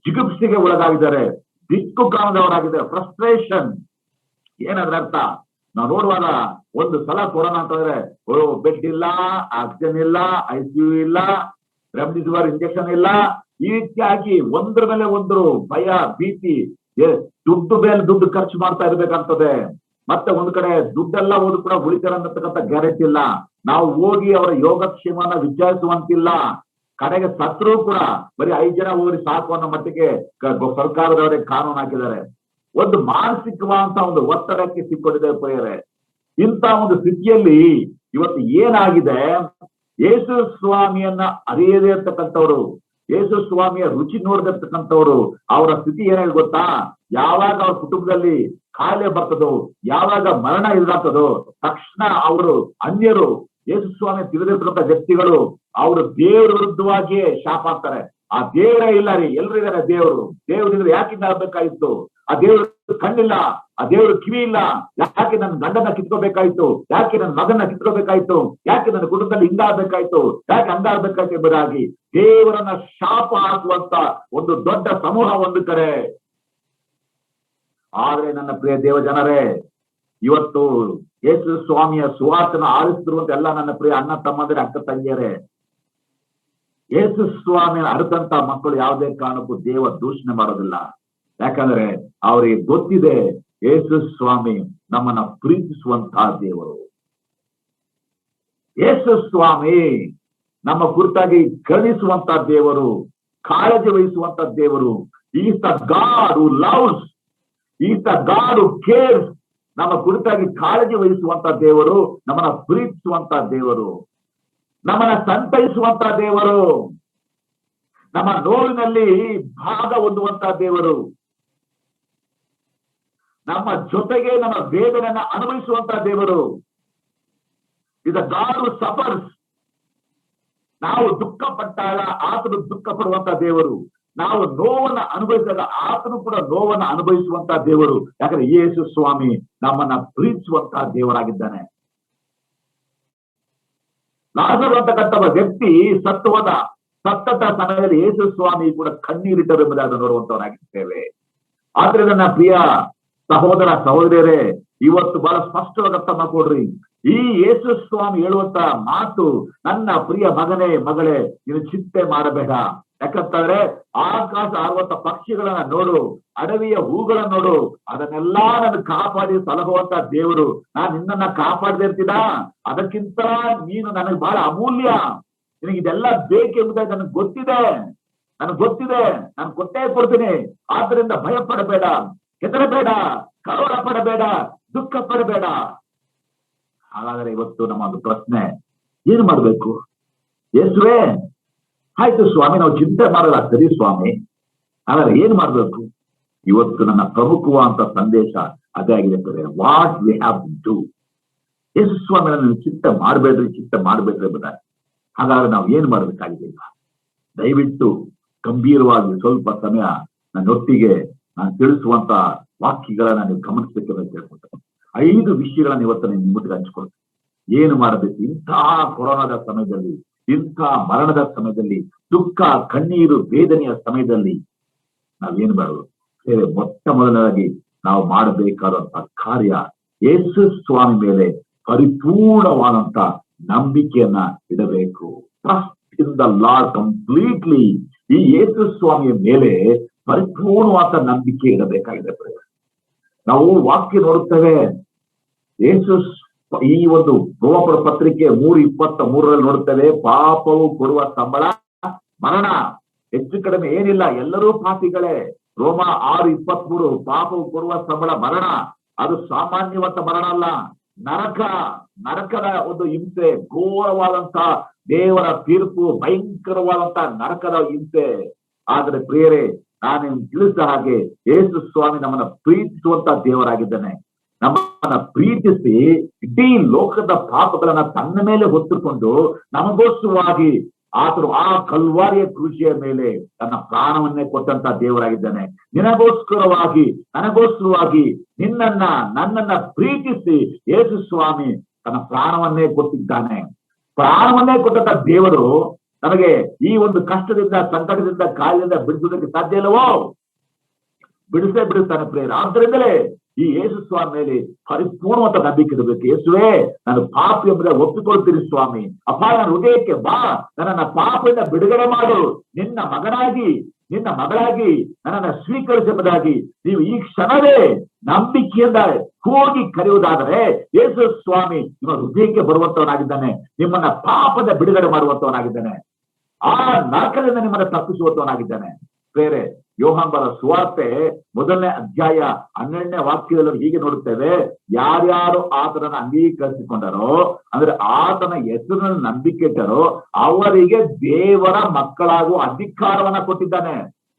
ಜಿಗುಪ್ಸೆಗೆ ಒಳಗಾಗಿದ್ದಾರೆ, ದಿಕ್ಕು ಕಾಣದವರಾಗಿದ್ದಾರೆ, ಫ್ರಸ್ಟ್ರೇಷನ್. ಏನದ್ರ ಅರ್ಥ? ನಾವು ನೋಡುವಾಗ ಒಂದು ಸಲ ಕೊರೋನಾ ಅಂತಂದ್ರೆ ಬೆಡ್ ಇಲ್ಲ, ಆಕ್ಸಿಜನ್ ಇಲ್ಲ, ICU ಇಲ್ಲ, ರೆಮ್ಡಿಸಿವಿರ್ ಇಂಜೆಕ್ಷನ್ ಇಲ್ಲ, ಈ ರೀತಿಯಾಗಿ ಒಂದ್ರ ಮೇಲೆ ಒಂದು ಭಯ, ಭೀತಿ, ದುಡ್ಡು ಮೇಲೆ ದುಡ್ಡು ಖರ್ಚು ಮಾಡ್ತಾ ಇರ್ಬೇಕಂತದೆ. ಮತ್ತೆ ಒಂದ್ ಕಡೆ ದುಡ್ಡೆಲ್ಲ ಹೋದ್ರು ಕೂಡ ಉಳಿತಾರೆ ಅನ್ನತಕ್ಕಂಥ ಗ್ಯಾರಂಟಿ ಇಲ್ಲ. ನಾವು ಹೋಗಿ ಅವರ ಯೋಗಕ್ಷೇಮನ ವಿಚಾರಿಸುವಂತಿಲ್ಲ. ಕಡೆಗೆ ಸತ್ರು ಕೂಡ ಬರೀ 5 ಜನ ಹೋಗಿ ಸಾಕು ಅನ್ನೋ ಮಟ್ಟಿಗೆ ಸರ್ಕಾರದವರೇ ಕಾನೂನು ಹಾಕಿದ್ದಾರೆ. ಒಂದು ಮಾನಸಿಕವಾದಂತ ಒಂದು ಒತ್ತಡಕ್ಕೆ ಸಿಕ್ಕೊಂಡಿದೆ ಪ್ರಿಯರೇ. ಇಂಥ ಒಂದು ಸ್ಥಿತಿಯಲ್ಲಿ ಇವತ್ತು ಏನಾಗಿದೆ, ಯೇಸು ಸ್ವಾಮಿಯನ್ನ ಅರಿಯದೇ ಇರ್ತಕ್ಕಂಥವ್ರು, ಯೇಸು ಸ್ವಾಮಿಯ ರುಚಿ ನೋಡದಿರ್ತಕ್ಕಂಥವ್ರು, ಅವರ ಸ್ಥಿತಿ ಏನಾಗಿದೆ ಗೊತ್ತಾ? ಯಾವಾಗ ಅವ್ರ ಕುಟುಂಬದಲ್ಲಿ ಕಾಯಿಲೆ ಬರ್ತದೋ, ಯಾವಾಗ ಮರಣ ಎದುರಾಗ್ತದೋ, ತಕ್ಷಣ ಅವರು ಅನ್ಯರು, ಯೇಸು ಸ್ವಾಮಿ ತಿಳಿದಿರ್ತಕ್ಕಂಥ ವ್ಯಕ್ತಿಗಳು ಅವರು ದೇವರ ವಿರುದ್ಧವಾಗಿಯೇ ಶಾಪ ಆಗ್ತಾರೆ. ಆ ದೇವರೇ ಇಲ್ಲ ರೀ, ಎಲ್ರು ಇದಾರೆ ದೇವರು, ದೇವರಿದ್ರೆ ಯಾಕಿಂದ ಆಗ್ಬೇಕಾಗಿತ್ತು? ಆ ದೇವ್ರ ಕಣ್ಣಿಲ್ಲ, ಆ ದೇವ್ರ ಕಿವಿ ಇಲ್ಲ, ಯಾಕೆ ನನ್ನ ಗಂಡನ ಕಿತ್ಕೋಬೇಕಾಯ್ತು, ಯಾಕೆ ನನ್ನ ಮಗನ ಕಿತ್ಕೋಬೇಕಾಯ್ತು, ಯಾಕೆ ನನ್ನ ಕುಟುಂಬದಲ್ಲಿ ಹಿಂಗಾಗ್ಬೇಕಾಯ್ತು, ಯಾಕೆ ಹಂಗಾಗ್ಬೇಕಾಯ್ತು ಎಂಬುದಾಗಿ ದೇವರನ್ನ ಶಾಪ ಹಾಕುವಂತ ಒಂದು ದೊಡ್ಡ ಸಮೂಹ ಒಂದು ಕಡೆ. ಆದ್ರೆ ನನ್ನ ಪ್ರಿಯ ದೇವ ಜನರೇ, ಇವತ್ತು ಯೇಸು ಸ್ವಾಮಿಯ ಸುವಾಸನ ಆಲಿಸ್ತಿರುವಂತ ಎಲ್ಲ ನನ್ನ ಪ್ರಿಯ ಅಣ್ಣ ತಮ್ಮಂದ್ರೆ, ಅಕ್ಕ ತಂಗಿಯರೇ, ಯೇಸು ಸ್ವಾಮಿಯ ಅರ್ಥಂತ ಮಕ್ಕಳು ಯಾವುದೇ ಕಾರಣಕ್ಕೂ ದೇವ ದೂಷಣೆ ಮಾಡೋದಿಲ್ಲ. ಯಾಕಂದ್ರೆ ಅವರಿಗೆ ಗೊತ್ತಿದೆ ಯೇಸು ಸ್ವಾಮಿ ನಮ್ಮನ್ನ ಪ್ರೀತಿಸುವಂತಹ ದೇವರು. ಯೇಸು ಸ್ವಾಮಿ ನಮ್ಮ ಕುರಿತಾಗಿ ಕರುಣಿಸುವಂತ ದೇವರು, ಕಾಳಜಿ ವಹಿಸುವಂತ ದೇವರು. Is the God who loves, is the God who CARES. ನಮ್ಮ ಕುರಿತಾಗಿ ಕಾಳಜಿ ವಹಿಸುವಂತ ದೇವರು, ನಮ್ಮನ್ನ ಪ್ರೀತಿಸುವಂತ ದೇವರು, ನಮ್ಮನ್ನ ಸಂತೈಸುವಂತ ದೇವರು, ನಮ್ಮ ನೋವಿನಲ್ಲಿ ಭಾಗ ಹೊಂದುವಂತ ದೇವರು, ನಮ್ಮ ಜೊತೆಗೆ ನಮ್ಮ ವೇದನೆಯನ್ನ ಅನುಭವಿಸುವಂತ ದೇವರು. ಇದ ಗಾಡ್ ಹೂ ಸಫರ್ಸ್. ನಾವು ದುಃಖ ಪಟ್ಟಾಗ ಆತನು ದುಃಖ ಪಡುವಂತ ದೇವರು, ನಾವು ನೋವನ್ನ ಅನುಭವಿಸಿದಾಗ ಆತನು ಕೂಡ ನೋವನ್ನ ಅನುಭವಿಸುವಂತ ದೇವರು. ಯಾಕಂದ್ರೆ ಯೇಸು ಸ್ವಾಮಿ ನಮ್ಮನ್ನ ಪ್ರೀತಿಸುವಂತಹ ದೇವರಾಗಿದ್ದಾನೆ. ಲಾಜರ್ ಅಂತಕ್ಕಂಥ ವ್ಯಕ್ತಿ ಸತ್ತುವದ ಸತ್ತದ ಸಮಯದಲ್ಲಿ ಯೇಸು ಸ್ವಾಮಿ ಕೂಡ ಕಣ್ಣೀರಿಟ್ಟರು ಎಂಬುದಾಗಿ ನೋಡುವಂತವರಾಗಿದ್ದೇವೆ. ಆದ್ರೆ ನನ್ನ ಪ್ರಿಯ ಸಹೋದರ ಸಹೋದರಿಯರೇ, ಇವತ್ತು ಬಹಳ ಸ್ಪಷ್ಟವಾಗಿ ಅರ್ಥ ಮಾಡ್ಕೊಡ್ರಿ. ಈ ಯೇಸು ಸ್ವಾಮಿ ಹೇಳುವಂತ ಮಾತು, ನನ್ನ ಪ್ರಿಯ ಮಗನೇ ಮಗಳೇ, ನೀನು ಚಿಂತೆ ಮಾಡಬೇಡ. ಯಾಕಂತಂದ್ರೆ ಆಕಾಶ ಆರುವಂತ ಪಕ್ಷಿಗಳನ್ನ ನೋಡು, ಅಡವಿಯ ಹೂಗಳನ್ನ ನೋಡು, ಅದನ್ನೆಲ್ಲಾ ನಾನು ಕಾಪಾಡಿ ಸಲಹುವಂತ ದೇವರು. ನಾನು ನಿನ್ನನ್ನ ಕಾಪಾಡದೆ ಇರ್ತೀನ, ಅದಕ್ಕಿಂತ ನೀನು ನನಗೆ ಬಹಳ ಅಮೂಲ್ಯ, ನಿನಗೆ ಇದೆಲ್ಲ ಬೇಕೆಂಬುದಾಗಿ ನನಗೆ ಗೊತ್ತಿದೆ, ನಾನು ಕೊಟ್ಟೇ ಕೊಡ್ತೀನಿ. ಆದ್ರಿಂದ ಭಯ ಪಡಬೇಡ, ಹೆದರಬೇಡ, ಕರೋಳ ಪಡಬೇಡ, ದುಃಖ ಪಡಬೇಡ. ಹಾಗಾದ್ರೆ ಇವತ್ತು ನಮ್ಮ ಒಂದು ಪ್ರಶ್ನೆ, ಏನು ಮಾಡ್ಬೇಕು? ಯೇಸುವೇ, ಆಯ್ತು ಸ್ವಾಮಿ, ನಾವು ಚಿಂತೆ ಮಾಡಲ್ಲ, ಸರಿ ಸ್ವಾಮಿ, ಹಾಗಾದ್ರೆ ಏನ್ ಮಾಡ್ಬೇಕು? ಇವತ್ತು ನನ್ನ ಪ್ರಮುಖವಾದಂತ ಸಂದೇಶ ಅದೇ ಆಗಿದೆ, what we have to do. Yesu ಸ್ವಾಮಿ ನನ್ನ ಚಿಂತೆ ಮಾಡ್ಬೇಡ್ರಿ ಎಂಬುದಾಗಿ. ಹಾಗಾದ್ರೆ ನಾವು ಏನ್ ಮಾಡ್ಬೇಕಾಗಿದೆ? ದಯವಿಟ್ಟು ಗಂಭೀರವಾಗಿ ಸ್ವಲ್ಪ ಸಮಯ ನನ್ನೊಟ್ಟಿಗೆ ನಾನು ತಿಳಿಸುವಂತ ವಾಕ್ಯಗಳನ್ನ ನೀವು ಗಮನಿಸಬೇಕೆಂದು ಕೇಳ್ಕೊಳ್ತೇನೆ. 5 ವಿಷಯಗಳನ್ನ ಇವತ್ತು ನೀವು ನಿಮ್ಮೊಟ್ಟಿಗೆ ಹಂಚ್ಕೊಳ್ತೇನೆ. ಏನು ಮಾಡಬೇಕು ಇಂಥ ಕೊರೋನಾದ ಸಮಯದಲ್ಲಿ, ಇಂಥ ಮರಣದ ಸಮಯದಲ್ಲಿ, ದುಃಖ, ಕಣ್ಣೀರು, ವೇದನೆಯ ಸಮಯದಲ್ಲಿ ನಾವೇನು ಮಾಡೋದು? ಮೊಟ್ಟ ಮೊದಲನೇದಾಗಿ ನಾವು ಮಾಡಬೇಕಾದಂತ ಕಾರ್ಯ ಯೇಸು ಸ್ವಾಮಿ ಮೇಲೆ ಪರಿಪೂರ್ಣವಾದಂತ ನಂಬಿಕೆಯನ್ನ ಇಡಬೇಕು. Trust in the lord completely. ಈ ಯೇಸು ಸ್ವಾಮಿಯ ಮೇಲೆ ಪರಿಪೂರ್ಣವಾದ ನಂಬಿಕೆ ಇಡಬೇಕಾಗಿದೆ. ನಾವು ವಾಕ್ಯ ನೋಡುತ್ತೇವೆ. ಯೇಸು ಈ ಒಂದು ರೋಮಪುರ ಪತ್ರಿಕೆ 3:23 ನೋಡುತ್ತೇವೆ, ಪಾಪವು ಕೊಡುವ ಸಂಬಳ ಮರಣ. ಹೆಚ್ಚು ಕಡಿಮೆ ಏನಿಲ್ಲ, ಎಲ್ಲರೂ ಪಾಪಿಗಳೇ. ರೋಮ 6:23 ಪಾಪವು ಕೊಡುವ ಸಂಬಳ ಮರಣ. ಅದು ಸಾಮಾನ್ಯವಂತ ಮರಣ ಅಲ್ಲ, ನರಕದ ಒಂದು ಹಿಂಸೆ, ಘೋರವಾದಂತ ದೇವರ ತೀರ್ಪು, ಭಯಂಕರವಾದಂತ ನರಕದ ಹಿಂಸೆ. ಆದ್ರೆ ಪ್ರಿಯರೇ, ನಾನು ತಿಳಿಸಿದ ಹಾಗೆ ಯೇಸು ಸ್ವಾಮಿ ನಮ್ಮನ್ನ ಪ್ರೀತಿಸುವಂತ ದೇವರಾಗಿದ್ದಾನೆ. ನಮ್ಮನ್ನ ಪ್ರೀತಿಸಿ ಇಡೀ ಲೋಕದ ಪಾಪಗಳನ್ನ ತನ್ನ ಮೇಲೆ ಹೊತ್ತುಕೊಂಡು ನಮಗೋಸ್ಕರವಾಗಿ ಆತನು ಆ ಕಲ್ವಾರಿಯ ಕೃಷಿಯ ಮೇಲೆ ತನ್ನ ಪ್ರಾಣವನ್ನೇ ಕೊಟ್ಟಂತ ದೇವರಾಗಿದ್ದಾನೆ. ನಿನಗೋಸ್ಕರವಾಗಿ, ನನಗೋಸ್ಕರವಾಗಿ, ನನ್ನನ್ನ ಪ್ರೀತಿಸಿ ಯೇಸು ಸ್ವಾಮಿ ತನ್ನ ಪ್ರಾಣವನ್ನೇ ಕೊಟ್ಟಿದ್ದಾನೆ. ಪ್ರಾಣವನ್ನೇ ಕೊಟ್ಟಂತ ದೇವರು ನಮಗೆ ಈ ಒಂದು ಕಷ್ಟದಿಂದ, ಸಂಕಟದಿಂದ, ಕಾಯಿಲೆಯಿಂದ ಬಿಡಿಸುವುದಕ್ಕೆ ಸಾಧ್ಯ ಇಲ್ಲವೋ? ಬಿಡಿಸ್ತಾನೆ ಪ್ರೇರ. ಆದ್ದರಿಂದಲೇ ಈ ಯೇಸು ಸ್ವಾಮಿ ಮೇಲೆ ಪರಿಪೂರ್ಣವಾದ ನಂಬಿಕೆ ಇರಬೇಕು. ಯೇಸುವೇ, ನಾನು ಪಾಪಿ ಎಂಬುದ ಒಪ್ಪಿಕೊಳ್ತೀನಿ ಸ್ವಾಮಿ. ಅಪ್ಪ, ನನ್ನ ಹೃದಯಕ್ಕೆ ಬಾ, ನನ್ನನ್ನ ಪಾಪದಿಂದ ಬಿಡುಗಡೆ ಮಾಡು, ನಿನ್ನ ಮಗನಾಗಿ, ನಿನ್ನ ಮಗಳಾಗಿ ನನ್ನನ್ನ ಸ್ವೀಕರಿಸಬಹುದಾಗಿ ನೀವು ಈ ಕ್ಷಣವೇ ನಂಬಿಕೆಯಿಂದ ಹೋಗಿ ಕರೆಯುವುದಾದರೆ ಯೇಸು ಸ್ವಾಮಿ ನಿಮ್ಮ ಹೃದಯಕ್ಕೆ ಬರುವಂತವನಾಗಿದ್ದಾನೆ. ನಿಮ್ಮನ್ನ ಪಾಪದ ಬಿಡುಗಡೆ ಮಾಡುವಂತವನಾಗಿದ್ದಾನೆ. ಆ ನರಕದಿಂದ ನಿಮ್ಮನ್ನ ತಪ್ಪಿಸುವಂತವನಾಗಿದ್ದಾನೆ. ಬೇರೆ ಯೋಹಾನ ಬರೆದ ಸುವಾರ್ತೆ 1ನೇ ಅಧ್ಯಾಯ 12ನೇ ವಾಕ್ಯದಲ್ಲಿ ಹೀಗೆ ನೋಡುತ್ತೇವೆ, ಯಾರ್ಯಾರು ಆತನನ್ನು ಅಂಗೀಕರಿಸಿಕೊಂಡರೋ, ಅಂದ್ರೆ ಆತನ ಹೆಸರಿನಲ್ಲಿ ನಂಬಿಕೆ ಇಟ್ಟರೋ ಅವರಿಗೆ ದೇವರ ಮಕ್ಕಳಾಗುವ ಅಧಿಕಾರವನ್ನ ಕೊಟ್ಟಿದ್ದಾನೆ.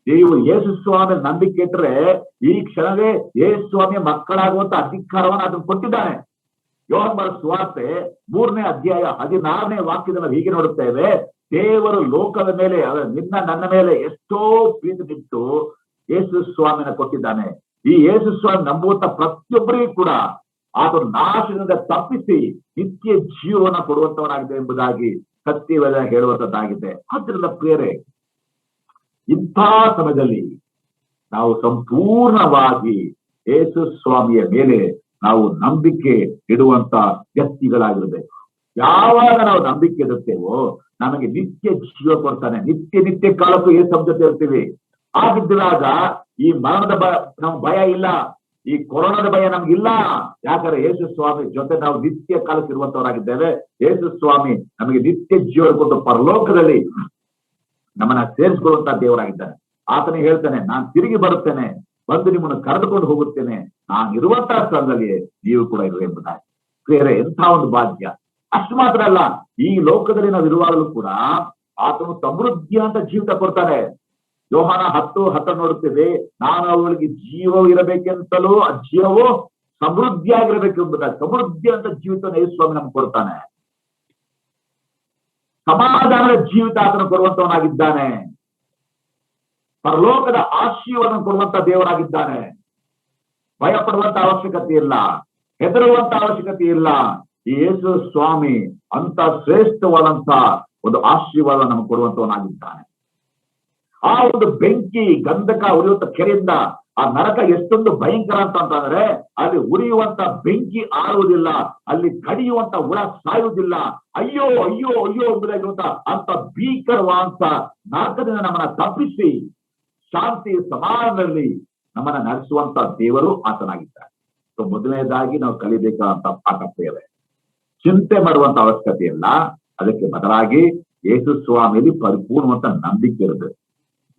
ನೀವು ಯೇಸು ಸ್ವಾಮಿ ನಂಬಿಕೆ ಇಟ್ಟರೆ ಈ ಕ್ಷಣವೇ ಯೇಸು ಸ್ವಾಮಿಯ ಮಕ್ಕಳಾಗುವಂತ ಅಧಿಕಾರವನ್ನ ಅದನ್ನು ಕೊಟ್ಟಿದ್ದಾನೆ. ಯೋಹಾನ ಬರೆದ ಸುವಾರ್ತೆ 3ನೇ ಅಧ್ಯಾಯ 16ನೇ ವಾಕ್ಯದಲ್ಲಿ ಹೀಗೆ ನೋಡುತ್ತೇವೆ, ದೇವರು ಲೋಕದ ಮೇಲೆ, ನನ್ನ ಮೇಲೆ ಎಷ್ಟೋ ಪ್ರೀತಿ ಬಿಟ್ಟು ಯೇಸು ಸ್ವಾಮಿನ ಕೊಟ್ಟಿದ್ದಾನೆ. ಈ ಯೇಸು ಸ್ವಾಮಿ ನಂಬುವಂತ ಪ್ರತಿಯೊಬ್ಬರಿಗೂ ಕೂಡ ಆತನು ನಾಶದಿಂದ ತಪ್ಪಿಸಿ ನಿತ್ಯ ಜೀವನ ಕೊಡುವಂತವನಾಗಿದೆ ಎಂಬುದಾಗಿ ಸತ್ಯವೇದ ಹೇಳುವಂತದ್ದಾಗಿದೆ. ಆದ್ರಿಂದ ಪ್ರಿಯರೇ, ಇಂಥ ಸಮಯದಲ್ಲಿ ನಾವು ಸಂಪೂರ್ಣವಾಗಿ ಯೇಸು ಸ್ವಾಮಿಯ ಮೇಲೆ ನಾವು ನಂಬಿಕೆ ಇಡುವಂತ ವ್ಯಕ್ತಿಗಳಾಗಿರ್ಬೇಕು. ಯಾವಾಗ ನಾವು ನಂಬಿಕೆ ಇಡುತ್ತೇವೋ ನಮಗೆ ನಿತ್ಯ ಜೀವ ಕೊಡ್ತಾನೆ. ನಿತ್ಯ ಕಾಲಕ್ಕೂ ಯೇಸು ಜೊತೆ ಇರ್ತೀವಿ. ಆಗಿದ್ದಾಗ ಈ ಮರಣದ ಭಯ ಇಲ್ಲ, ಈ ಕೊರೋನಾದ ಭಯ ನಮ್ಗಿಲ್ಲ. ಯಾಕಂದ್ರೆ ಯೇಸು ಸ್ವಾಮಿ ಜೊತೆ ನಾವು ನಿತ್ಯ ಕಾಲಕ್ಕೆ ಇರುವಂತವರಾಗಿದ್ದೇವೆ. ಯೇಸು ಸ್ವಾಮಿ ನಮಗೆ ನಿತ್ಯ ಜೀವ ಕೊಟ್ಟು ಪರಲೋಕದಲ್ಲಿ ನಮ್ಮನ್ನ ಸೇರಿಸಿಕೊಳ್ಳುವಂತ ದೇವರಾಗಿದ್ದಾನೆ. ಆತನೇ ಹೇಳ್ತಾನೆ, ನಾನು ತಿರುಗಿ ಬರುತ್ತೇನೆ, ಬಂದು ನಿಮ್ಮನ್ನು ಕರೆದುಕೊಂಡು ಹೋಗುತ್ತೇನೆ, ನಾನು ಇರುವಂತಹ ಸ್ಥಳದಲ್ಲಿ ನೀವು ಕೂಡ ಇರುವೆ ಎಂಬುದಾಗಿ. ಬೇರೆ ಎಂಥ ಒಂದು ಭಾಗ್ಯ! ಅಷ್ಟು ಮಾತ್ರ ಅಲ್ಲ, ಈ ಲೋಕದಲ್ಲಿ ನಾವು ಇರುವಾಗಲೂ ಕೂಡ ಆತನು ಸಮೃದ್ಧಿ ಅಂತ ಜೀವಿತ ಕೊಡ್ತಾನೆ. ಯೋಹಾನ 10:10 ನೋಡುತ್ತೇವೆ, ನಾನು ಅವಳಿಗೆ ಜೀವ ಇರಬೇಕೆಂತಲೂ ಆ ಜೀವವು ಸಮೃದ್ಧಿಯಾಗಿರ್ಬೇಕು ಎಂಬುದಾಗಿ ಸಮೃದ್ಧಿ ಅಂತ ಜೀವಿತವನ್ನು ಯೇಸು ಸ್ವಾಮಿ ನಮ್ಗೆ ಕೊಡ್ತಾನೆ. ಸಮಾಧಾನದ ಜೀವಿತ ಆತನು ಕೊಡುವಂತವನಾಗಿದ್ದಾನೆ. ಪರಲೋಕದ ಆಶೀರ್ವಾದ ಕೊಡುವಂತ ದೇವರಾಗಿದ್ದಾನೆ. ಭಯ ಪಡುವಂತ ಅವಶ್ಯಕತೆ ಇಲ್ಲ, ಹೆದರುವಂತ ಅವಶ್ಯಕತೆ ಇಲ್ಲ. ಈ ಯೇಸು ಸ್ವಾಮಿ ಅಂತ ಶ್ರೇಷ್ಠವಾದಂತ ಒಂದು ಆಶೀರ್ವಾದ ನಮಗೆ ಕೊಡುವಂತವನಾಗಿದ್ದಾನೆ. ಆ ಒಂದು ಬೆಂಕಿ, ಗಂಧಕ ಉರಿಯುವಂತ ಕೆರೆಯಿಂದ ಆ ನರಕ ಎಷ್ಟೊಂದು ಭಯಂಕರ ಅಂತಂದ್ರೆ, ಅಲ್ಲಿ ಉರಿಯುವಂತ ಬೆಂಕಿ ಆರುವುದಿಲ್ಲ, ಅಲ್ಲಿ ಕಡಿಯುವಂತ ಹುಳ ಸಾಯುವುದಿಲ್ಲ. ಅಯ್ಯೋ ಅಯ್ಯೋ ಅಯ್ಯೋ ಎಂಬುದಾಗಿರುವಂತ ಅಂತ ಭೀಕರವಾದಂತ ನರಕದಿಂದ ನಮ್ಮನ್ನ ತಪ್ಪಿಸಿ ಶಾಂತಿ ಸಮಾಧಾನದಲ್ಲಿ ನಮ್ಮನ್ನ ನಡೆಸುವಂತ ದೇವರು ಆತನಾಗಿದ್ದಾರೆ. ಮೊದಲನೇದಾಗಿ ನಾವು ಕಲಿಬೇಕಾದಂತ ಪಾಠ ಪ್ರಿಯವೇ, ಚಿಂತೆ ಮಾಡುವಂತ ಅವಶ್ಯಕತೆ ಇಲ್ಲ. ಅದಕ್ಕೆ ಬದಲಾಗಿ ಯೇಸು ಸ್ವಾಮಿಯಲ್ಲಿ ಪರಿಪೂರ್ಣವಂತ ನಂಬಿಕೆ ಇರಬೇಕು.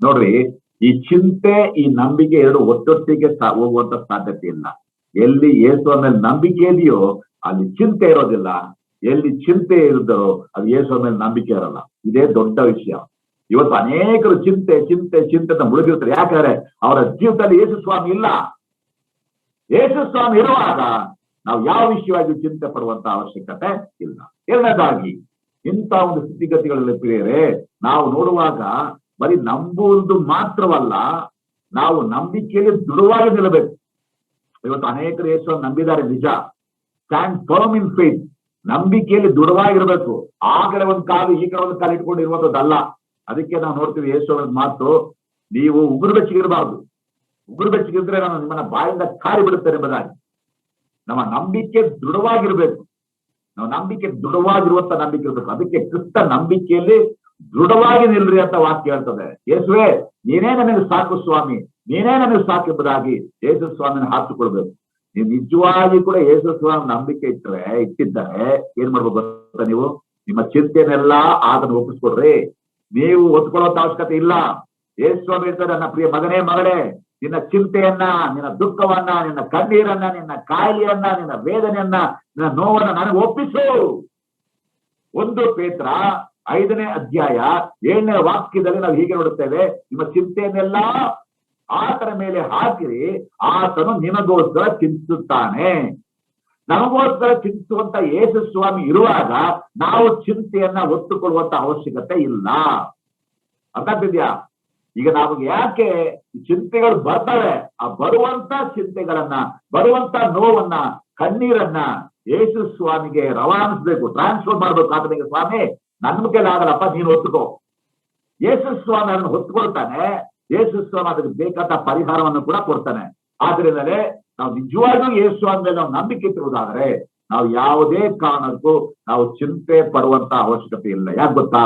ನೋಡ್ರಿ, ಈ ಚಿಂತೆ ಈ ನಂಬಿಕೆ ಎರಡು ಒಟ್ಟೊಟ್ಟಿಗೆ ಹೋಗುವಂತ ಸಾಧ್ಯತೆ ಇಲ್ಲ. ಎಲ್ಲಿ ಯೇಸುವ ಮೇಲೆ ನಂಬಿಕೆ ಇದೆಯೋ ಅಲ್ಲಿ ಚಿಂತೆ ಇರೋದಿಲ್ಲ, ಎಲ್ಲಿ ಚಿಂತೆ ಇರುತ್ತೋ ಅದು ಯೇಸುವ ಮೇಲೆ ನಂಬಿಕೆ ಇರಲ್ಲ. ಇದೇ ದೊಡ್ಡ ವಿಷಯ. ಇವತ್ತು ಅನೇಕರು ಚಿಂತೆ ಚಿಂತೆ ಚಿಂತೆ ಅಂತ ಮುಳುಗಿರ್ತಾರೆ. ಯಾಕಂದ್ರೆ ಅವರ ಜೀವಿತದಲ್ಲಿ ಯೇಸು ಸ್ವಾಮಿ ಇಲ್ಲ. ಯೇಸು ಸ್ವಾಮಿ ಇರುವಾಗ ನಾವು ಯಾವ ವಿಷಯವಾಗಿ ಚಿಂತೆ ಪಡುವಂತ ಅವಶ್ಯಕತೆ ಇಲ್ಲ. ಎರಡನೇದಾಗಿ, ಇಂಥ ಒಂದು ಸ್ಥಿತಿಗತಿಗಳಲ್ಲಿ ಪ್ರಿಯರೇ ನಾವು ನೋಡುವಾಗ ಬರೀ ನಂಬುವುದು ಮಾತ್ರವಲ್ಲ, ನಾವು ನಂಬಿಕೆಯಲ್ಲಿ ದೃಢವಾಗಿ ನಿಲ್ಲಬೇಕು. ಇವತ್ತು ಅನೇಕರು ಯೇಸುವನ್ನು ನಂಬಿದ್ದಾರೆ ನಿಜ. ಸ್ಟ್ಯಾಂಡ್ ಫರ್ಮ್ ಇನ್ ಫೇತ್. ನಂಬಿಕೆಯಲ್ಲಿ ದೃಢವಾಗಿರ್ಬೇಕು. ಆ ಕಡೆ ಒಂದು ಕಾಲು ಈ ಕಡೆ ಒಂದು ಕಾಲು ಇಟ್ಕೊಂಡು ಇರುವಂತದ್ದಲ್ಲ. ಅದಕ್ಕೆ ನಾವು ನೋಡ್ತೀವಿ ಯೇಸುವಿನ ಮಾತು, ನೀವು ಉಗುರು ಬೆಚ್ಚಗಿರಬಾರ್ದು. ಉಗುರು ಬೆಚ್ಚಗಿದ್ರೆ ನಾನು ನಿಮ್ಮನ್ನ ಬಾಯಿಂದ ಕಾರಿ ಬಿಡುತ್ತೇನೆ ಎಂಬುದಾಗಿ. ನಮ್ಮ ನಂಬಿಕೆ ದೃಢವಾಗಿರ್ಬೇಕು. ನಾವು ನಂಬಿಕೆ ದೃಢವಾಗಿರುವಂತ ನಂಬಿಕೆ ಇರ್ಬೇಕು. ಅದಕ್ಕೆ ಕ್ರಿಸ್ತ ನಂಬಿಕೆಯಲ್ಲಿ ದೃಢವಾಗಿ ನಿಲ್ರಿ ಅಂತ ವಾಕ್ಯ ಹೇಳ್ತದೆ. ಯೇಸುವೆ ನೀನೇ ನನಗೆ ಸಾಕು ಸ್ವಾಮಿ, ನೀನೇ ನನಗೆ ಸಾಕು ಎಂಬುದಾಗಿ ಯೇಸು ಸ್ವಾಮಿನ ಹಾಕಿಕೊಳ್ಬೇಕು. ನೀವು ನಿಜವಾಗಿ ಕೂಡ ಯೇಸು ಸ್ವಾಮಿ ನಂಬಿಕೆ ಇಟ್ಟಿದ್ದಾರೆ ಏನ್ ಮಾಡ್ಬೇಕು ಗೊತ್ತಾ? ನೀವು ನಿಮ್ಮ ಚಿಂತೆನೆಲ್ಲ ಆತನ ಒಪ್ಪಿಸ್ಕೊಡ್ರಿ. ನೀವು ಒತ್ಕೊಳ್ಳೋಂತ ಅವಶ್ಯಕತೆ ಇಲ್ಲ. ಯೇಸು ಸ್ವಾಮಿ ಹೇಳ್ತಾರೆ, ನನ್ನ ಪ್ರಿಯ ಮಗನೇ ಮಗಳೇ, ನಿನ್ನ ಚಿಂತೆಯನ್ನ, ನಿನ್ನ ದುಃಖವನ್ನ, ನಿನ್ನ ಕಣ್ಣೀರನ್ನ, ನಿನ್ನ ಕಾಯಿಲೆಯನ್ನ, ನಿನ್ನ ವೇದನೆಯನ್ನ, ನಿನ್ನ ನೋವನ್ನ ನನಗೆ ಒಪ್ಪಿಸು. 1 ಪೇತ್ರ 5ನೇ ಅಧ್ಯಾಯ 7ನೇ ವಾಕ್ಯದಲ್ಲಿ ನಾವು ಹೀಗೆ ನೋಡುತ್ತೇವೆ, ನಿಮ್ಮ ಚಿಂತೆಯನ್ನೆಲ್ಲ ಆತನ ಮೇಲೆ ಹಾಕಿರಿ, ಆತನು ನಿಮಗೋಸ್ಕರ ಚಿಂತಿಸುತ್ತಾನೆ. ನಮಗೋಸ್ಕರ ಚಿಂತಿಸುವಂತ ಯೇಸು ಸ್ವಾಮಿ ಇರುವಾಗ ನಾವು ಚಿಂತೆಯನ್ನ ಒತ್ತುಕೊಳ್ಳುವಂತ ಅವಶ್ಯಕತೆ ಇಲ್ಲ. ಅರ್ಥ ಆಗ್ತಿದ್ಯಾ? ಈಗ ನಮಗೆ ಯಾಕೆ ಚಿಂತೆಗಳು ಬರ್ತವೆ? ಆ ಬರುವಂತ ಚಿಂತೆಗಳನ್ನ, ಬರುವಂತ ನೋವನ್ನ, ಕಣ್ಣೀರನ್ನ ಯೇಸು ಸ್ವಾಮಿಗೆ ರವಾನಿಸ್ಬೇಕು, ಟ್ರಾನ್ಸ್ಫರ್ ಮಾಡ್ಬೇಕು. ಆತನಿಗೆ, ಸ್ವಾಮಿ ನನ್ನ ಕೈಲಿ ಆಗಲ್ಲಪ್ಪ, ನೀನು ಹೊತ್ತುಕೋ. ಯೇಸು ಸ್ವಾಮಿ ಅದನ್ನು ಹೊತ್ತುಕೊಳ್ತಾನೆ. ಯೇಸು ಸ್ವಾಮಿ ಅದಕ್ಕೆ ಬೇಕಾದ ಪರಿಹಾರವನ್ನು ಕೂಡ ಕೊಡ್ತಾನೆ. ಆದ್ರಿಂದಲೇ ನಾವು ನಿಜವಾಗಿಯೂ ಯೇಸು ಸ್ವಾಮಿ ಮೇಲೆ ನಾವು ನಂಬಿಕೆ ಇಟ್ಟಿರುವುದಾದರೆ ನಾವು ಯಾವುದೇ ಕಾರಣಕ್ಕೂ ನಾವು ಚಿಂತೆ ಪಡುವಂತ ಅವಶ್ಯಕತೆ ಇಲ್ಲ. ಯಾಕೆ ಗೊತ್ತಾ?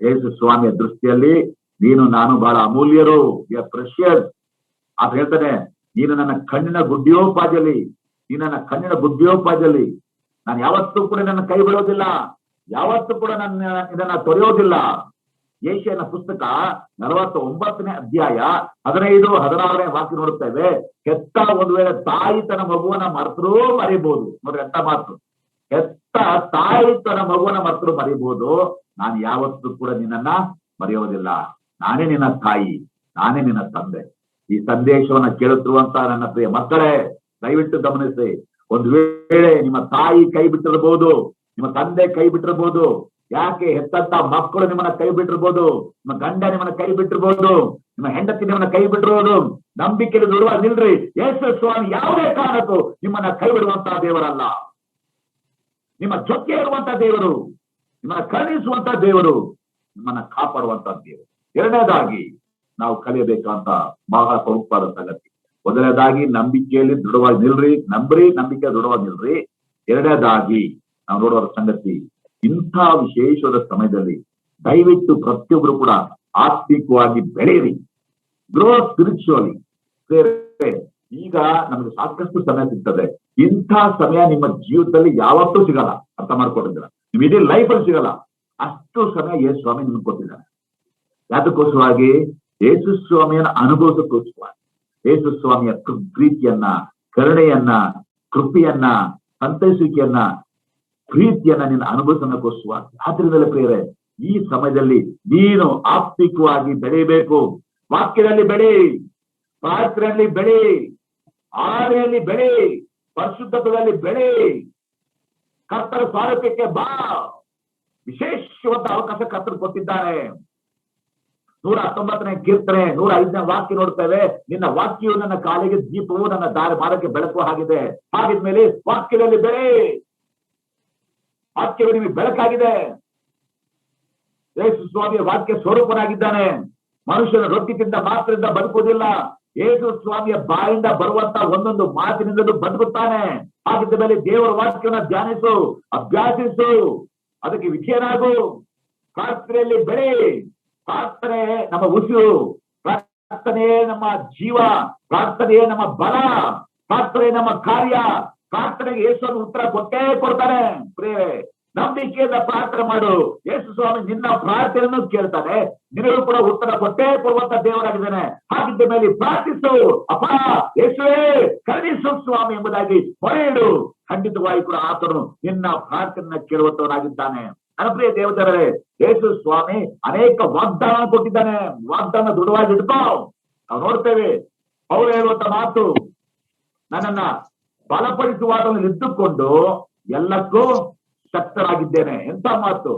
ಯೇಸು ಸ್ವಾಮಿಯ ದೃಷ್ಟಿಯಲ್ಲಿ ನೀನು ನಾನು ಬಹಳ ಅಮೂಲ್ಯರು, ಪ್ರೆಷಿಯಸ್. ಆತ ಹೇಳ್ತಾನೆ, ನೀನು ನನ್ನ ಕಣ್ಣಿನ ಗುಡ್ಡಿಯೋಪಾದಿಯಲ್ಲಿ, ನೀನು ನನ್ನ ಕಣ್ಣಿನ ಗುಡ್ಡಿಯೋಪಾದಿಯಲ್ಲಿ, ನಾನು ಯಾವತ್ತೂ ಕೂಡ ನನ್ನ ಕೈ ಬಿಡೋದಿಲ್ಲ, ಯಾವತ್ತೂ ಕೂಡ ಇದನ್ನ ತೊರೆಯೋದಿಲ್ಲ. ಯೆಶಾಯನ ಪುಸ್ತಕ 49ನೇ ಅಧ್ಯಾಯ 15-16ನೇ ವಾಕ್ಯ ನೋಡುತ್ತೇವೆ. ಹೆತ್ತ ಒಂದು ವೇಳೆ ತಾಯಿ ತನ್ನ ಮಗುವನ್ನ ಮರ್ತರೂ ಮರಿಬಹುದು. ನೋಡ್ರಿ ಎಂತ ಮಾತು. ಹೆತ್ತ ತಾಯಿ ತನ್ನ ಮಗುವನ್ನ ಮರ್ತರೂ ಮರಿಬಹುದು, ನಾನು ಯಾವತ್ತೂ ಕೂಡ ನಿನ್ನನ್ನ ಮರೆಯೋದಿಲ್ಲ. ನಾನೇ ನಿನ್ನ ತಾಯಿ, ನಾನೇ ನಿನ್ನ ತಂದೆ. ಈ ಸಂದೇಶವನ್ನ ಕೇಳುತ್ತಿರುವಂತ ನನ್ನ ಪ್ರಿಯ ಮಕ್ಕಳೇ, ದಯವಿಟ್ಟು ಗಮನಿಸಿ. ಒಂದು ವೇಳೆ ನಿಮ್ಮ ತಾಯಿ ಕೈ ಬಿಟ್ಟಿರಬಹುದು, ನಿಮ್ಮ ತಂದೆ ಕೈ ಬಿಟ್ಟಿರ್ಬೋದು. ಯಾಕೆ? ಹೆತ್ತಂತ ಮಕ್ಕಳು ನಿಮ್ಮನ್ನ ಕೈ ಬಿಟ್ಟಿರ್ಬೋದು, ನಿಮ್ಮ ಗಂಡ ನಿಮ್ಮನ್ನ ಕೈ ಬಿಟ್ಟಿರ್ಬೋದು, ನಿಮ್ಮ ಹೆಂಡತಿ ನಿಮ್ಮನ್ನ ಕೈ ಬಿಟ್ಟಿರ್ಬೋದು. ನಂಬಿಕೆಯಲ್ಲಿ ದೃಢವಾಗಿ ನಿಲ್ರಿ. ಯೇಸು ಸ್ವಾಮಿ ಯಾವುದೇ ಕಾರಣಕ್ಕೂ ನಿಮ್ಮನ್ನ ಕೈ ಬಿಡುವಂತಹ ದೇವರಲ್ಲ. ನಿಮ್ಮ ಜೊತೆ ಇರುವಂತ ದೇವರು, ನಿಮ್ಮನ್ನ ಕರುಣಿಸುವಂತ ದೇವರು, ನಿಮ್ಮನ್ನ ಕಾಪಾಡುವಂತ ದೇವರು. ಎರಡನೇದಾಗಿ ನಾವು ಕಲಿಯಬೇಕಂತ ಬಹಳ ಪ್ರಮುಖವಾದ ಸಂಗತಿ, ಮೊದಲನೇದಾಗಿ ನಂಬಿಕೆಯಲ್ಲಿ ದೃಢವಾಗಿ ನಿಲ್ರಿ. ನಂಬಿಕೆ ದೃಢವಾಗಿ ನಿಲ್ರಿ. ಎರಡನೇದಾಗಿ ನಾವು ನೋಡುವ ಸಂಗತಿ, ಇಂಥ ವಿಶೇಷವಾದ ಸಮಯದಲ್ಲಿ ದಯವಿಟ್ಟು ಪ್ರತಿಯೊಬ್ಬರು ಕೂಡ ಆತ್ಮಿಕವಾಗಿ ಬೆಳೆಯಿರಿ. Grow spiritually. ಈಗ ನಮಗೆ ಸಾಕಷ್ಟು ಸಮಯ ಸಿಗ್ತದೆ. ಇಂಥ ಸಮಯ ನಿಮ್ಮ ಜೀವಿತದಲ್ಲಿ ಯಾವತ್ತೂ ಸಿಗಲ್ಲ. ಅರ್ಥ ಮಾಡ್ಕೊಂಡಿದ್ದೀರ? ನಿಮ್ ಇಡೀ ಲೈಫಲ್ಲಿ ಸಿಗಲ್ಲ. ಅಷ್ಟು ಸಮಯ ಯೇಸು ಸ್ವಾಮಿ ನಿಮ್ಗೆ ಕೊಟ್ಟಿದ್ದಾರೆ. ಯಾತಕ್ಕೋಸ್ಕರವಾಗಿ? ಯೇಸು ಸ್ವಾಮಿಯನ್ನ ಅನುಭವಿಸೋಕ್ಕೋಸ್ಕರವಾಗಿ. ಯೇಸು ಸ್ವಾಮಿಯ ಪ್ರೀತಿಯನ್ನ, ಕರುಣೆಯನ್ನ, ಕೃಪೆಯನ್ನ, ಸಂತೈಸುವಿಕೆಯನ್ನ, ಪ್ರೀತಿಯನ್ನ ನಿನ್ನ ಅನುಭವಿಸೋಕ್ಕೋಸ್ಕರವಾಗಿ. ಆದ್ರಿಂದಲೇ ಪ್ರಿಯರೇ, ಈ ಸಮಯದಲ್ಲಿ ನೀನು ಆತ್ಮಿಕವಾಗಿ ಬೆಳೆಯಬೇಕು. ವಾಕ್ಯದಲ್ಲಿ ಬೆಳಿ, ಪ್ರಾರ್ಥನೆಯಲ್ಲಿ ಬೆಳಿ, ಆರಾಧನೆಯಲ್ಲಿ ಬೆಳಿ, ಪರಿಶುದ್ಧತೆಯಲ್ಲಿ ಬೆಳಿ. ಕರ್ತರ ಸ್ವಾರೂಪ್ಯಕ್ಕೆ ಬಾ. ವಿಶೇಷವಾದ ಅವಕಾಶ ಕರ್ತರು ಕೊಟ್ಟಿದ್ದಾರೆ. 119ನೇ ಕೀರ್ತನೆ 105ನೇ ವಾಕ್ಯ ನೋಡ್ತೇವೆ. ನಿನ್ನ ವಾಕ್ಯವು ನನ್ನ ಕಾಲಿಗೆ ದೀಪವು, ನನ್ನ ದಾರಿ ಮಾರ್ಗಕ್ಕೆ ಬೆಳಕು ಆಗಿದೆ. ಹಾಗಿದ್ಮೇಲೆ ವಾಕ್ಯದಲ್ಲಿ ಬೆಳೆ. ವಾಕ್ಯವು ನಿಮಗೆ ಬೆಳಕಾಗಿದೆ. ಯೇಸು ಸ್ವಾಮಿಯ ವಾಕ್ಯ ಸ್ವರೂಪನಾಗಿದ್ದಾನೆ. ಮನುಷ್ಯನ ರೊಟ್ಟಿ ತಿಂದ ಮಾತ್ರದಿಂದ ಬದುಕುವುದಿಲ್ಲ, ಯೇಸು ಸ್ವಾಮಿಯ ಬಾಯಿಂದ ಬರುವಂತ ಒಂದೊಂದು ಮಾತಿನಿಂದಲೂ ಬದುಕುತ್ತಾನೆ. ಹಾಗಿದ್ದ ಮೇಲೆ ದೇವರ ವಾಕ್ಯವನ್ನು ಧ್ಯಾನಿಸು, ಅಭ್ಯಾಸಿಸು, ಅದಕ್ಕೆ ವಿಧೇಯನಾಗು. ಪ್ರಾರ್ಥನೆಯಲ್ಲಿ ಬೆಳೆ. ಪ್ರಾರ್ಥನೆ ನಮ್ಮ ಉಸಿರು, ಪ್ರಾರ್ಥನೆಯೇ ನಮ್ಮ ಜೀವ, ಪ್ರಾರ್ಥನೆಯೇ ನಮ್ಮ ಬಲ, ಪ್ರಾರ್ಥನೆ ನಮ್ಮ ಕಾರ್ಯ. ಪ್ರಾರ್ಥನೆಗೆ ಯೇಸುವನ್ನು ಉತ್ತರ ಕೊಟ್ಟೇ ಕೊಡ್ತಾನೆ. ಪ್ರಿಯರೇ, ನಂಬಿಕೆಯಿಂದ ಪ್ರಾರ್ಥನೆ ಮಾಡು. ಯೇಸು ಸ್ವಾಮಿ ನಿನ್ನ ಪ್ರಾರ್ಥನೆಯನ್ನು ಕೇಳ್ತಾನೆ, ನಿನಗೂ ಕೂಡ ಉತ್ತರ ಕೊಟ್ಟೇ ಕೊಡುವಂತ ದೇವರಾಗಿದ್ದಾನೆ. ಹಾಗಿದ್ದ ಮೇಲೆ ಪ್ರಾರ್ಥಿಸು. ಅಪ್ಪ ಯೇಸುವೇ ಕರುಣಿಸು ಸ್ವಾಮಿ ಎಂಬುದಾಗಿ ಹೊರೆಯಿಡು. ಖಂಡಿತವಾಗಿ ಕೂಡ ಆತನು ನಿನ್ನ ಪ್ರಾರ್ಥನೆಯನ್ನ ಕೇಳುವಂತವನಾಗಿದ್ದಾನೆ. ನನ್ನ ಪ್ರಿಯ ದೇವಜನರೇ, ಯೇಸು ಸ್ವಾಮಿ ಅನೇಕ ವಾಗ್ದಾನ ಕೊಟ್ಟಿದ್ದಾನೆ. ವಾಗ್ದಾನ ದೃಢವಾಗಿ ಇಟ್ಕೋ. ನಾವು ನೋಡ್ತೇವೆ, ಅವರು ಹೇಳುವಂತ ಮಾತು, ನನ್ನನ್ನ ಬಲಪಡಿಸುವಾಗಲೂ ಇದ್ದುಕೊಂಡು ಎಲ್ಲಕ್ಕೂ ಶಕ್ತರಾಗಿದ್ದೇನೆ. ಎಂತ ಮಾತು!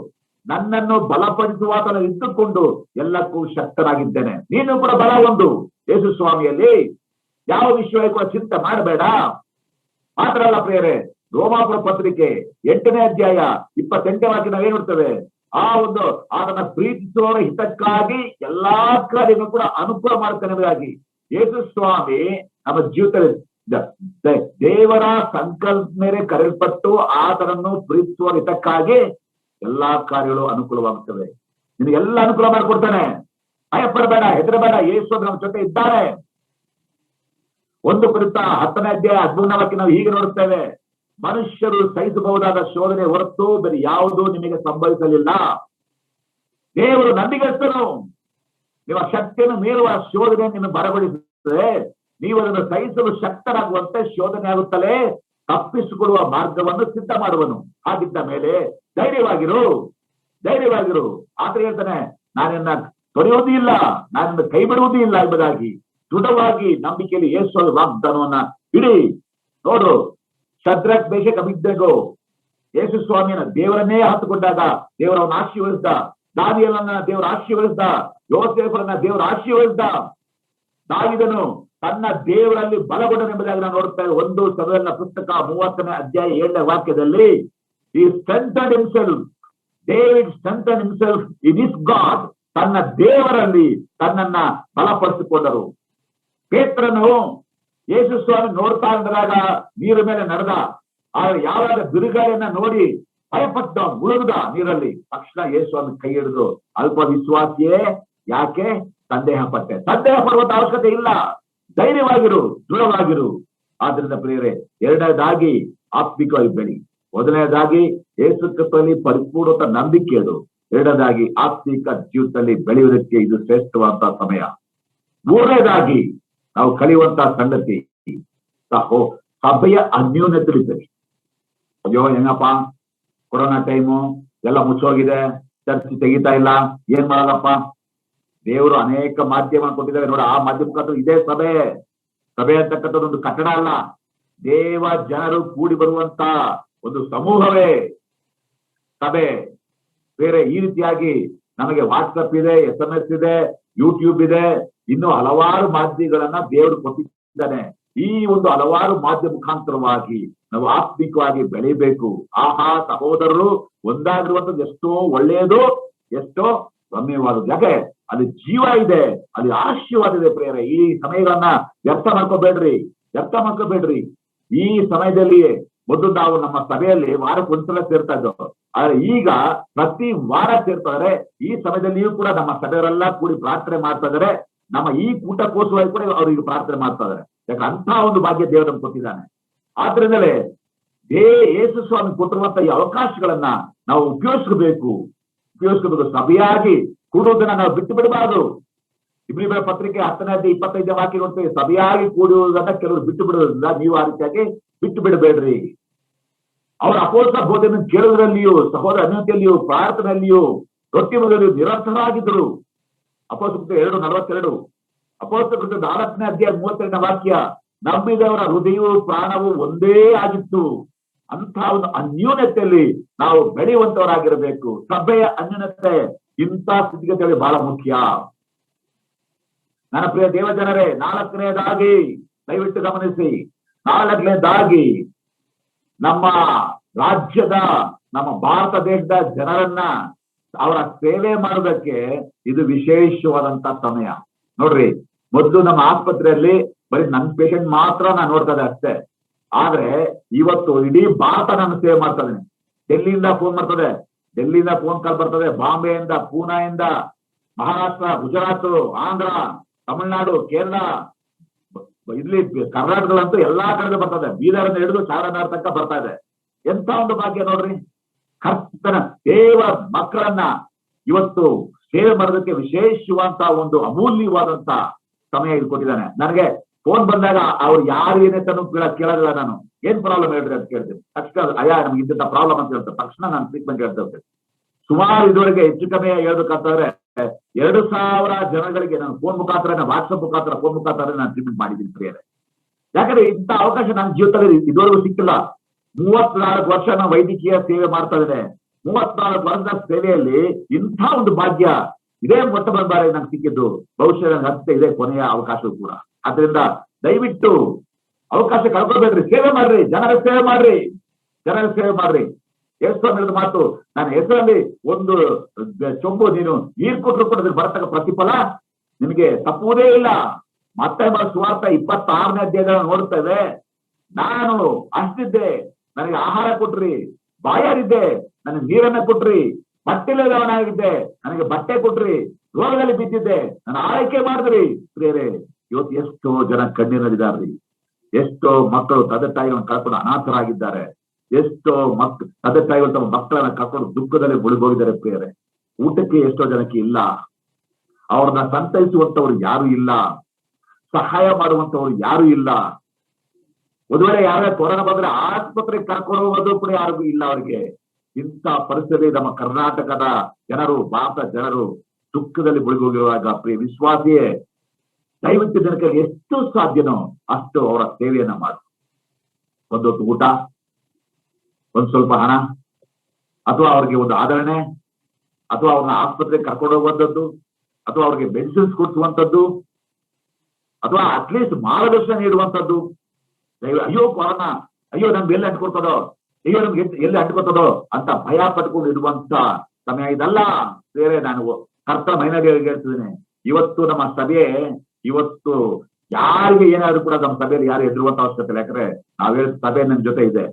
ನನ್ನನ್ನು ಬಲಪಡಿಸುವಾತನ ಇಟ್ಟುಕೊಂಡು ಎಲ್ಲಕ್ಕೂ ಶಕ್ತನಾಗಿದ್ದೇನೆ. ನೀನು ಕೂಡ ಬಲ ಒಂದು ಯೇಸು ಸ್ವಾಮಿಯಲ್ಲಿ. ಯಾವ ವಿಷಯ ಕೂಡ ಚಿಂತೆ ಮಾಡಬೇಡ. ಮಾತ್ರ ಅಲ್ಲ ಪ್ರಿಯರೇ, ರೋಮಾಪುರ ಪತ್ರಿಕೆ 8ನೇ ಅಧ್ಯಾಯ 28ನೇ ವಾಕ್ಯ ನಾವೇನ್ ನೋಡ್ತೇವೆ, ಆ ಒಂದು ಅದನ್ನ ಪ್ರೀತಿಸುವವರ ಹಿತಕ್ಕಾಗಿ ಎಲ್ಲಾ ಕಾರ್ಯಗಳು ಕೂಡ ಅನುಕೂಲ ಮಾಡ್ತಾನೆ. ಯೇಸು ಸ್ವಾಮಿ ನಮ್ಮ ಜೀವಿತದಲ್ಲಿ ದೇವರ ಸಂಕಲ್ಪ ಮೇಲೆ ಕರೆಯಲ್ಪಟ್ಟು ಆತನನ್ನು ಪ್ರೀತಿಸುವ ಹಿತಕ್ಕಾಗಿ ಎಲ್ಲಾ ಕಾರ್ಯಗಳು ಅನುಕೂಲವಾಗುತ್ತವೆ. ನಿನಗೆಲ್ಲ ಅನುಕೂಲ ಮಾಡಿಕೊಡ್ತಾನೆ. ಭಯಪಡಬೇಡ, ಹೆದರಬೇಡ, ಯೇಸು ನಮ್ಮ ಜೊತೆ ಇದ್ದಾರೆ. 1 ಕೊರಿಂಥ 10ನೇ ಅಧ್ಯಾಯ 13ನೇ ವಾಕ್ಯ ನಾವು ಹೀಗೆ ನೋಡುತ್ತೇವೆ, ಮನುಷ್ಯರು ಸಹಿಸಬಹುದಾದ ಶೋಧನೆ ಹೊರತು ಬೇರೆ ಯಾವುದೂ ನಿಮಗೆ ಸಂಭವಿಸಲಿಲ್ಲ. ದೇವರು ನಂಬಿಗಸ್ತನು. ನಿಮ್ಮ ಶಕ್ತಿಯನ್ನು ಮೀರುವ ಶೋಧನೆ ನಿಮಗೆ ಬರಗೊಳಿಸುತ್ತದೆ. ನೀವು ಅದನ್ನು ಸಹಿಸಲು ಶಕ್ತರಾಗುವಂತೆ ಶೋಧನೆ ಆಗುತ್ತಲೇ ತಪ್ಪಿಸಿಕೊಳ್ಳುವ ಮಾರ್ಗವನ್ನು ಸಿದ್ಧ ಮಾಡುವನು. ಹಾಗಿದ್ದ ಮೇಲೆ ಧೈರ್ಯವಾಗಿರು, ಧೈರ್ಯವಾಗಿರು. ಆದ್ರೆ ಹೇಳ್ತಾನೆ, ನಾನಿನ್ನ ತೊರೆಯುವುದೂ ಇಲ್ಲ, ನಾನಿನ್ನ ಕೈ ಬಿಡುವುದೂ ಇಲ್ಲ ಎಂಬುದಾಗಿ ದೃಢವಾಗಿ ನಂಬಿಕೆಯಲ್ಲಿ ಯೇಸು ವಾಗ್ದಾನವನ್ನ ಇಡಿ. ನೋಡು, ಶದ್ರಕ್, ಮೇಷಕ್, ಅಬೇದ್ನೆಗೋ ಯೇಸು ಸ್ವಾಮಿಯನ್ನ ದೇವರನ್ನೇ ಹತ್ತುಕೊಂಡಾಗ ದೇವರವನ್ನ ಆಶೀರ್ವದಿಸಿದ. ದಾನಿಯೇಲನನ್ನ ದೇವರ ಆಶೀರ್ವದಿಸಿದ. ಯೋಸೇಫರನ್ನ ದೇವರ ಆಶೀರ್ವದಿಸಿದ. ದಾವೀದನು ತನ್ನ ದೇವರಲ್ಲಿ ಬಲಗೊಂಡನೆಂಬುದಾಗಿ ನಾವು ನೋಡುತ್ತೇವೆ. 1 ಸಮುವೇಲನ ಪುಸ್ತಕ 30ನೇ ಅಧ್ಯಾಯ 7ನೇ ವಾಕ್ಯದಲ್ಲಿ, he strengthened himself, David strengthened himself in his God. ತನ್ನ ದೇವರಲ್ಲಿ ತನ್ನನ್ನ ಬಲಪಡಿಸಿಕೊಂಡರು. ಪೇತ್ರನು ಯೇಸು ಸ್ವಾಮಿ ನೋಡ್ತಾ ಇದ್ದಾಗ ನೀರ ಮೇಲೆ ನಡೆದ. ಆದ್ರೆ ಯಾವಾಗ ಬಿರುಗಾಳಿಯನ್ನ ನೋಡಿ ಭಯಪಟ್ಟ, ಮುಳುಗದ ನೀರಲ್ಲಿ. ತಕ್ಷಣ ಯೇಸು ಸ್ವಾಮಿ ಕೈ ಹಿಡಿದು, ಅಲ್ಪ ವಿಶ್ವಾಸಿಯೇ ಯಾಕೆ ಸಂದೇಹ ಪಟ್ಟೆ? ಸಂದೇಹ ಪಡುವಂತ ಅವಶ್ಯಕತೆ ಇಲ್ಲ. ಧೈರ್ಯವಾಗಿರು, ದೃಢವಾಗಿರು. ಆದ್ರಿಂದ ಪ್ರಿಯರೇ, 2ನೇದಾಗಿ ಆತ್ಮಿಕವಾಗಿ ಬೆಳಿ. 1ನೇದಾಗಿ ಯೇಸು ಕ್ರಿಸ್ತನಲ್ಲಿ ಪರಿಪೂರ್ಣ ನಂಬಿಕೆ ಇಡು. 2ನೇದಾಗಿ ಆತ್ಮಿಕ ಜೀವಿತದಲ್ಲಿ ಬೆಳೆಯುವುದಕ್ಕೆ ಇದು ಶ್ರೇಷ್ಠವಾದಂತಹ ಸಮಯ. 3ನೇದಾಗಿ ನಾವು ಕಲಿಯುವಂತಹ ಸಂಗತಿ ಸಭೆಯ ಅನ್ಯೋನ್ಯತೆ ಇರ್ತದೆ. ಅಯ್ಯೋ ಹೆಂಗಪ್ಪ, ಕೊರೋನಾ ಟೈಮು ಎಲ್ಲ ಮುಚ್ಚೋಗಿದೆ, ಚರ್ಚ್ ತೆಗಿತಾ ಇಲ್ಲ, ಏನ್ ಮಾಡಲ್ಲಪ್ಪ? ದೇವರು ಅನೇಕ ಮಾಧ್ಯಮ ಕೊಟ್ಟಿದ್ದಾರೆ ನೋಡಿ. ಆ ಮಾಧ್ಯಮ ಮುಖಾಂತರ ಇದೇ ಸಭೆ. ಸಭೆ ಅಂತಕ್ಕಂಥದ್ದು ಒಂದು ಕಟ್ಟಡ ಅಲ್ಲ, ದೇವ ಜನರು ಕೂಡಿ ಬರುವಂತ ಒಂದು ಸಮೂಹವೇ ಸಭೆ. ಬೇರೆ ಈ ರೀತಿಯಾಗಿ ನಮಗೆ ವಾಟ್ಸಪ್ ಇದೆ, SMS ಇದೆ, ಯೂಟ್ಯೂಬ್ ಇದೆ, ಇನ್ನು ಹಲವಾರು ಮಾಧ್ಯಮಗಳನ್ನ ದೇವರು ಕೊಟ್ಟಿದ್ದಾನೆ. ಈ ಒಂದು ಹಲವಾರು ಮಾಧ್ಯಮ ಮುಖಾಂತರವಾಗಿ ನಾವು ಆತ್ಮಿಕವಾಗಿ ಬೆಳಿಬೇಕು. ಆಹಾ ಸಹೋದರರು ಒಂದಾಗಿರುವಂತದ್ದು ಎಷ್ಟೋ ಒಳ್ಳೆಯದು, ಎಷ್ಟೋ ರಮ್ಯವಾದದ್ದು. ಯಾಕೆ? ಅಲ್ಲಿ ಜೀವ ಇದೆ, ಅಲ್ಲಿ ಆಶೀರ್ವಾದ ಇದೆ. ಪ್ರಿಯರೇ, ಈ ಸಮಯಗಳನ್ನ ವ್ಯರ್ಥ ಮಾಡ್ಕೋಬೇಡ್ರಿ. ಈ ಸಮಯದಲ್ಲಿಯೇ ಮೊದಲು ನಾವು ನಮ್ಮ ಸಭೆಯಲ್ಲಿ ವಾರಕ್ಕೆ ಒಂದ್ಸಲ ಸೇರ್ತಾ ಇದ್ದೋ, ಆದ್ರೆ ಈಗ ಪ್ರತಿ ವಾರ ಸೇರ್ತಾ ಇದಾರೆ. ಈ ಸಮಯದಲ್ಲಿಯೂ ಕೂಡ ನಮ್ಮ ಸಭೆಯವರೆಲ್ಲ ಕೂಡಿ ಪ್ರಾರ್ಥನೆ ಮಾಡ್ತಾ ಇದಾರೆ. ನಮ್ಮ ಈ ಕೂಟಕ್ಕೋಸ್ಕರವಾಗಿ ಕೂಡ ಅವ್ರಿಗೆ ಪ್ರಾರ್ಥನೆ ಮಾಡ್ತಾ ಇದಾರೆ. ಯಾಕಂದ್ರೆ ಅಂತ ಒಂದು ಭಾಗ್ಯ ದೇವರು ನಮ್ಗೆ ಕೊಟ್ಟಿದ್ದಾನೆ. ಆದ್ರಿಂದಲೇ ಯೇಸು ಸ್ವಾಮಿ ಕೊಟ್ಟಿರುವಂತ ಈ ಅವಕಾಶಗಳನ್ನ ನಾವು ಉಪಯೋಗಿಸಬೇಕು. ಸಭೆಯಾಗಿ ಕೂಡುವುದನ್ನ ನಾವು ಬಿಟ್ಟು ಬಿಡಬಾರದು. ಇಬ್ರಿಯರ ಪತ್ರಿಕೆ 10ನೇ ಅಧ್ಯಾಯ 25ನೇ ವಾಕ್ಯ ನೋಡ್ತೇವೆ, ಸಭೆಯಾಗಿ ಕೂಡುವುದನ್ನ ಕೆಲವರು ಬಿಟ್ಟು ಬಿಡೋದ್ರಿಂದ ನೀವು ಆ ರೀತಿಯಾಗಿ ಬಿಟ್ಟು ಬಿಡಬೇಡ್ರಿ. ಅವರ ಅಪೋಸ್ತಲ ಬೋಧನೆ ಕೇಳುವುದರಲ್ಲಿಯೂ, ಸಹೋದರ ಅನ್ಯೋನ್ಯತೆಯಲ್ಲಿಯೂ, ಪ್ರಾರ್ಥನೆಯಲ್ಲಿಯೂ, ರೊಟ್ಟಿ ಮೊದಲು ನಿರಂತರವಾಗಿದ್ದರು. ಅಪೊಸ್ತಲ 2:42, ಅಪೊಸ್ತಲ 4ನೇ ಅಧ್ಯಾಯ 32ನೇ ವಾಕ್ಯ, ನಂಬಿದವರ ಹೃದಯವೂ ಪ್ರಾಣವೂ ಒಂದೇ ಆಗಿತ್ತು. ಅಂತ ಒಂದು ಅನ್ಯೋನ್ಯತೆಯಲ್ಲಿ ನಾವು ಬೆಳೆಯುವಂತವರಾಗಿರಬೇಕು. ಸಭೆಯ ಅನ್ಯೋನ್ಯತೆ ಇಂಥ ಸ್ಥಿತಿಗತಿಯಲ್ಲಿ ಬಹಳ ಮುಖ್ಯ. ನನ್ನ ಪ್ರಿಯ ದೇವಜನರೇ, 4ನೇದಾಗಿ ದಯವಿಟ್ಟು ಗಮನಿಸಿ, 4ನೇದಾಗಿ ನಮ್ಮ ರಾಜ್ಯದ, ನಮ್ಮ ಭಾರತ ದೇಶದ ಜನರನ್ನ ಅವರ ಸೇವೆ ಮಾಡೋದಕ್ಕೆ ಇದು ವಿಶೇಷವಾದಂತ ಸಮಯ. ನೋಡ್ರಿ, ಮೊದಲು ನಮ್ಮ ಆಸ್ಪತ್ರೆಯಲ್ಲಿ ಬರೀ ನನ್ನ ಪೇಷಂಟ್ ಮಾತ್ರ ನಾನು ನೋಡ್ತಾ ಇದ್ದೆ ಅಷ್ಟೇ. ಆದ್ರೆ ಇವತ್ತು ಇಡೀ ಭಾರತ ನಾನು ಸೇವೆ ಮಾಡ್ತಾ ಇದ್ದೀನಿ. ಡೆಲ್ಲಿಯಿಂದ ಫೋನ್ ಬರ್ತದೆ, ಡೆಲ್ಲಿಯಿಂದ ಫೋನ್ ಕಾಲ್ ಬರ್ತದೆ, ಬಾಂಬೆಯಿಂದ, ಪೂನಾಯಿಂದ, ಮಹಾರಾಷ್ಟ್ರ, ಗುಜರಾತ್, ಆಂಧ್ರ, ತಮಿಳುನಾಡು, ಕೇರಳ, ಇಲ್ಲಿ ಕರ್ನಾಟಕದಲ್ಲಂತೂ ಎಲ್ಲಾ ಕಡೆ ಬರ್ತದೆ. ಬೀದರ್ನ ಹಿಡಿದು ಚಾರನಾಡ್ ತನಕ ಬರ್ತಾ ಇದೆ. ಎಂತ ಒಂದು ಭಾಗ್ಯ ನೋಡ್ರಿ. ಕರ್ತನ ದೇವ ಮಕ್ಕಳನ್ನ ಇವತ್ತು ಸೇವೆ ಮಾಡೋದಕ್ಕೆ ವಿಶೇಷವಾದಂತ ಒಂದು ಅಮೂಲ್ಯವಾದಂತ ಸಮಯ ಇದು ಕೊಟ್ಟಿದ್ದಾನೆ. ನನಗೆ ಫೋನ್ ಬಂದಾಗ ಅವ್ರು ಯಾರು ಏನೇತನು ಕೇಳೋದಿಲ್ಲ. ನಾನು ಏನ್ ಪ್ರಾಬ್ಲಮ್ ಹೇಳ್ರಿ ಅಂತ ಕೇಳ್ತೀನಿ. ತಕ್ಷಣ ನಮ್ಗೆ ಇಂಥ ಪ್ರಾಬ್ಲಮ್ ಅಂತ ಹೇಳ್ತಾರೆ. ತಕ್ಷಣ ನಾನು ಟ್ರೀಟ್ಮೆಂಟ್ ಹೇಳ್ತಾ ಇರ್ತೇನೆ. ಸುಮಾರು ಇದುವರೆಗೆ ಹೆಚ್ಚು ಕಮ್ಮಿ ಹೇಳ್ಬೇಕಂತಂದ್ರೆ 2,000 ಜನಗಳಿಗೆ ನಾನು ಫೋನ್ ಮುಖಾಂತರ, ವಾಟ್ಸಪ್ ಮುಖಾಂತರ, ಫೋನ್ ಮುಖಾಂತರ ನಾನು ಟ್ರೀಟ್ಮೆಂಟ್ ಮಾಡಿದ್ದೀನಿ ಪ್ರಿಯರೇ. ಯಾಕಂದ್ರೆ ಇಂಥ ಅವಕಾಶ ನನ್ನ ಜೀವಿತದಲ್ಲಿ ಇದುವರೆಗೂ ಸಿಕ್ಕಿಲ್ಲ. 34 ವರ್ಷ ನಾನು ವೈದ್ಯಕೀಯ ಸೇವೆ ಮಾಡ್ತಾ ಇದ್ದೇನೆ. 34 ವರ್ಷದ ಸೇವೆಯಲ್ಲಿ ಇಂಥ ಒಂದು ಭಾಗ್ಯ ಇದೇ ಮೊಟ್ಟ ಬಾರಿ ನಂಗೆ ಸಿಕ್ಕಿದ್ದು. ಬಹುಶಃ ನಂಗೆ ಅಷ್ಟೇ ಇದೇ ಕೊನೆಯ ಅವಕಾಶವೂ ಕೂಡ. ಆದ್ರಿಂದ ದಯವಿಟ್ಟು ಅವಕಾಶ ಕಳ್ಕೊಬೇಡ್ರಿ, ಸೇವೆ ಮಾಡ್ರಿ, ಜನರ ಸೇವೆ ಮಾಡ್ರಿ, ಜನರ ಸೇವೆ ಮಾಡ್ರಿ. ಯೇಸು ಮಾತು, ನನ್ನ ಹೆಸರಲ್ಲಿ ಒಂದು ಚೊಂಬು ನೀನು ನೀರು ಕೊಟ್ಟರು ಕೂಡ ಅದಕ್ಕೆ ಬರತಕ್ಕ ಪ್ರತಿಫಲ ನಿಮಗೆ ತಪ್ಪುವುದೇ ಇಲ್ಲ. ಮತ್ತೆ ಸುವಾರ್ಥ 26ನೇ ಅಧ್ಯಾಯದಲ್ಲಿ ನೋಡ್ತೇವೆ, ನಾನು ಅಷ್ಟಿದ್ದೆ, ನನಗೆ ಆಹಾರ ಕೊಟ್ರಿ, ಬಾಯಾರಿದ್ದೆ, ನನಗೆ ನೀರನ್ನ ಕೊಟ್ರಿ, ಬಟ್ಟೆಲಿದ್ದವನಾಗಿದ್ದೆ, ನನಗೆ ಬಟ್ಟೆ ಕೊಟ್ರಿ, ರೋಗದಲ್ಲಿ ಬಿದ್ದಿದ್ದೆ, ನನ್ನ ಆರೈಕೆ ಮಾಡಿದ್ರಿ. ಪ್ರಿಯರೇ, ಇವತ್ತು ಎಷ್ಟೋ ಜನ ಕಣ್ಣೀರಲ್ಲಿದ್ದಾರ್ರಿ, ಎಷ್ಟೋ ಮಕ್ಕಳು ತಂದೆ ತಾಯಿಗಳನ್ನು ಕಳ್ಕೊಂಡು ಅನಾಥರಾಗಿದ್ದಾರೆ, ಎಷ್ಟೋ ತಂದೆ ತಾಯಿಗಳು ತಮ್ಮ ಮಕ್ಕಳನ್ನ ಕಳ್ಕೊಂಡು ದುಃಖದಲ್ಲಿ ಮುಳುಗೋಗಿದ್ದಾರೆ. ಪ್ರಿಯರೇ, ಊಟಕ್ಕೆ ಎಷ್ಟೋ ಜನಕ್ಕೆ ಇಲ್ಲ, ಅವ್ರನ್ನ ಸಂತೈಸುವಂತವ್ರು ಯಾರು ಇಲ್ಲ, ಸಹಾಯ ಮಾಡುವಂತವ್ರು ಯಾರು ಇಲ್ಲ. ಒಂದು ವೇಳೆ ಯಾರೇ ಕೊರೋನಾ ಬಂದ್ರೆ ಆಸ್ಪತ್ರೆಗೆ ಕರ್ಕೊಂಡು ಹೋಗೋದು ಕೂಡ ಯಾರಿಗೂ ಇಲ್ಲ ಅವ್ರಿಗೆ. ಇಂಥ ಪರಿಸ್ಥಿತಿ ನಮ್ಮ ಕರ್ನಾಟಕದ ಜನರು, ಭಾರತ ಜನರು ದುಃಖದಲ್ಲಿ ಮುಳುಗೋಗಿರುವಾಗ ಪ್ರಿಯ ವಿಶ್ವಾಸಿಯೇ, ದಯವಿಟ್ಟು ಜನಕ್ಕೆ ಎಷ್ಟು ಸಾಧ್ಯನೋ ಅಷ್ಟು ಅವರ ಸೇವೆಯನ್ನ ಮಾಡು. ಒಂದೊತ್ತು ಊಟ, ಒಂದ್ ಸ್ವಲ್ಪ ಹಣ, ಅಥವಾ ಅವ್ರಿಗೆ ಒಂದು ಆದರಣೆ, ಅಥವಾ ಅವ್ರನ್ನ ಆಸ್ಪತ್ರೆಗೆ ಕರ್ಕೊಂಡು ಹೋಗುವಂಥದ್ದು, ಅಥವಾ ಅವ್ರಿಗೆ ಮೆಡಿಸಿನ್ಸ್ ಕೊಡಿಸುವಂಥದ್ದು, ಅಥವಾ ಅಟ್ಲೀಸ್ಟ್ ಮಾರ್ಗದರ್ಶನ ನೀಡುವಂಥದ್ದು. ಅಯ್ಯೋ ಕೊರೋನಾ, ಅಯ್ಯೋ ನಮ್ಗೆ ಎಲ್ಲಿ ಅಂಟ್ಕೊಡ್ತದೋ, ಅಯ್ಯೋ ನಮ್ಗೆ ಎಲ್ಲಿ ಅಂಟ್ಕೊತದೋ ಅಂತ ಭಯ ಪಟ್ಕೊಂಡು ಇರುವಂತ ಸಮಯ ಇದಲ್ಲ. ಬೇರೆ ನಾನು ಕರ್ತ ಮೈನಾಗಿ ಹೇಳ್ತಿದ್ದೇನೆ, ಇವತ್ತು ನಮ್ಮ ಸಭೆ, ಇವತ್ತು ಯಾರಿಗೆ ಏನಾದ್ರು ಕೂಡ ನಮ್ಮ ಸಭೆಯಲ್ಲಿ ಯಾರು ಎದುರುವಂತ ಅವಶ್ಯಕತೆ ಇಲ್ಲ. ಯಾಕಂದ್ರೆ ನಾವ್ ಹೇಳಿದ ಸಭೆ ನಮ್ ಜೊತೆ ಇದೆ.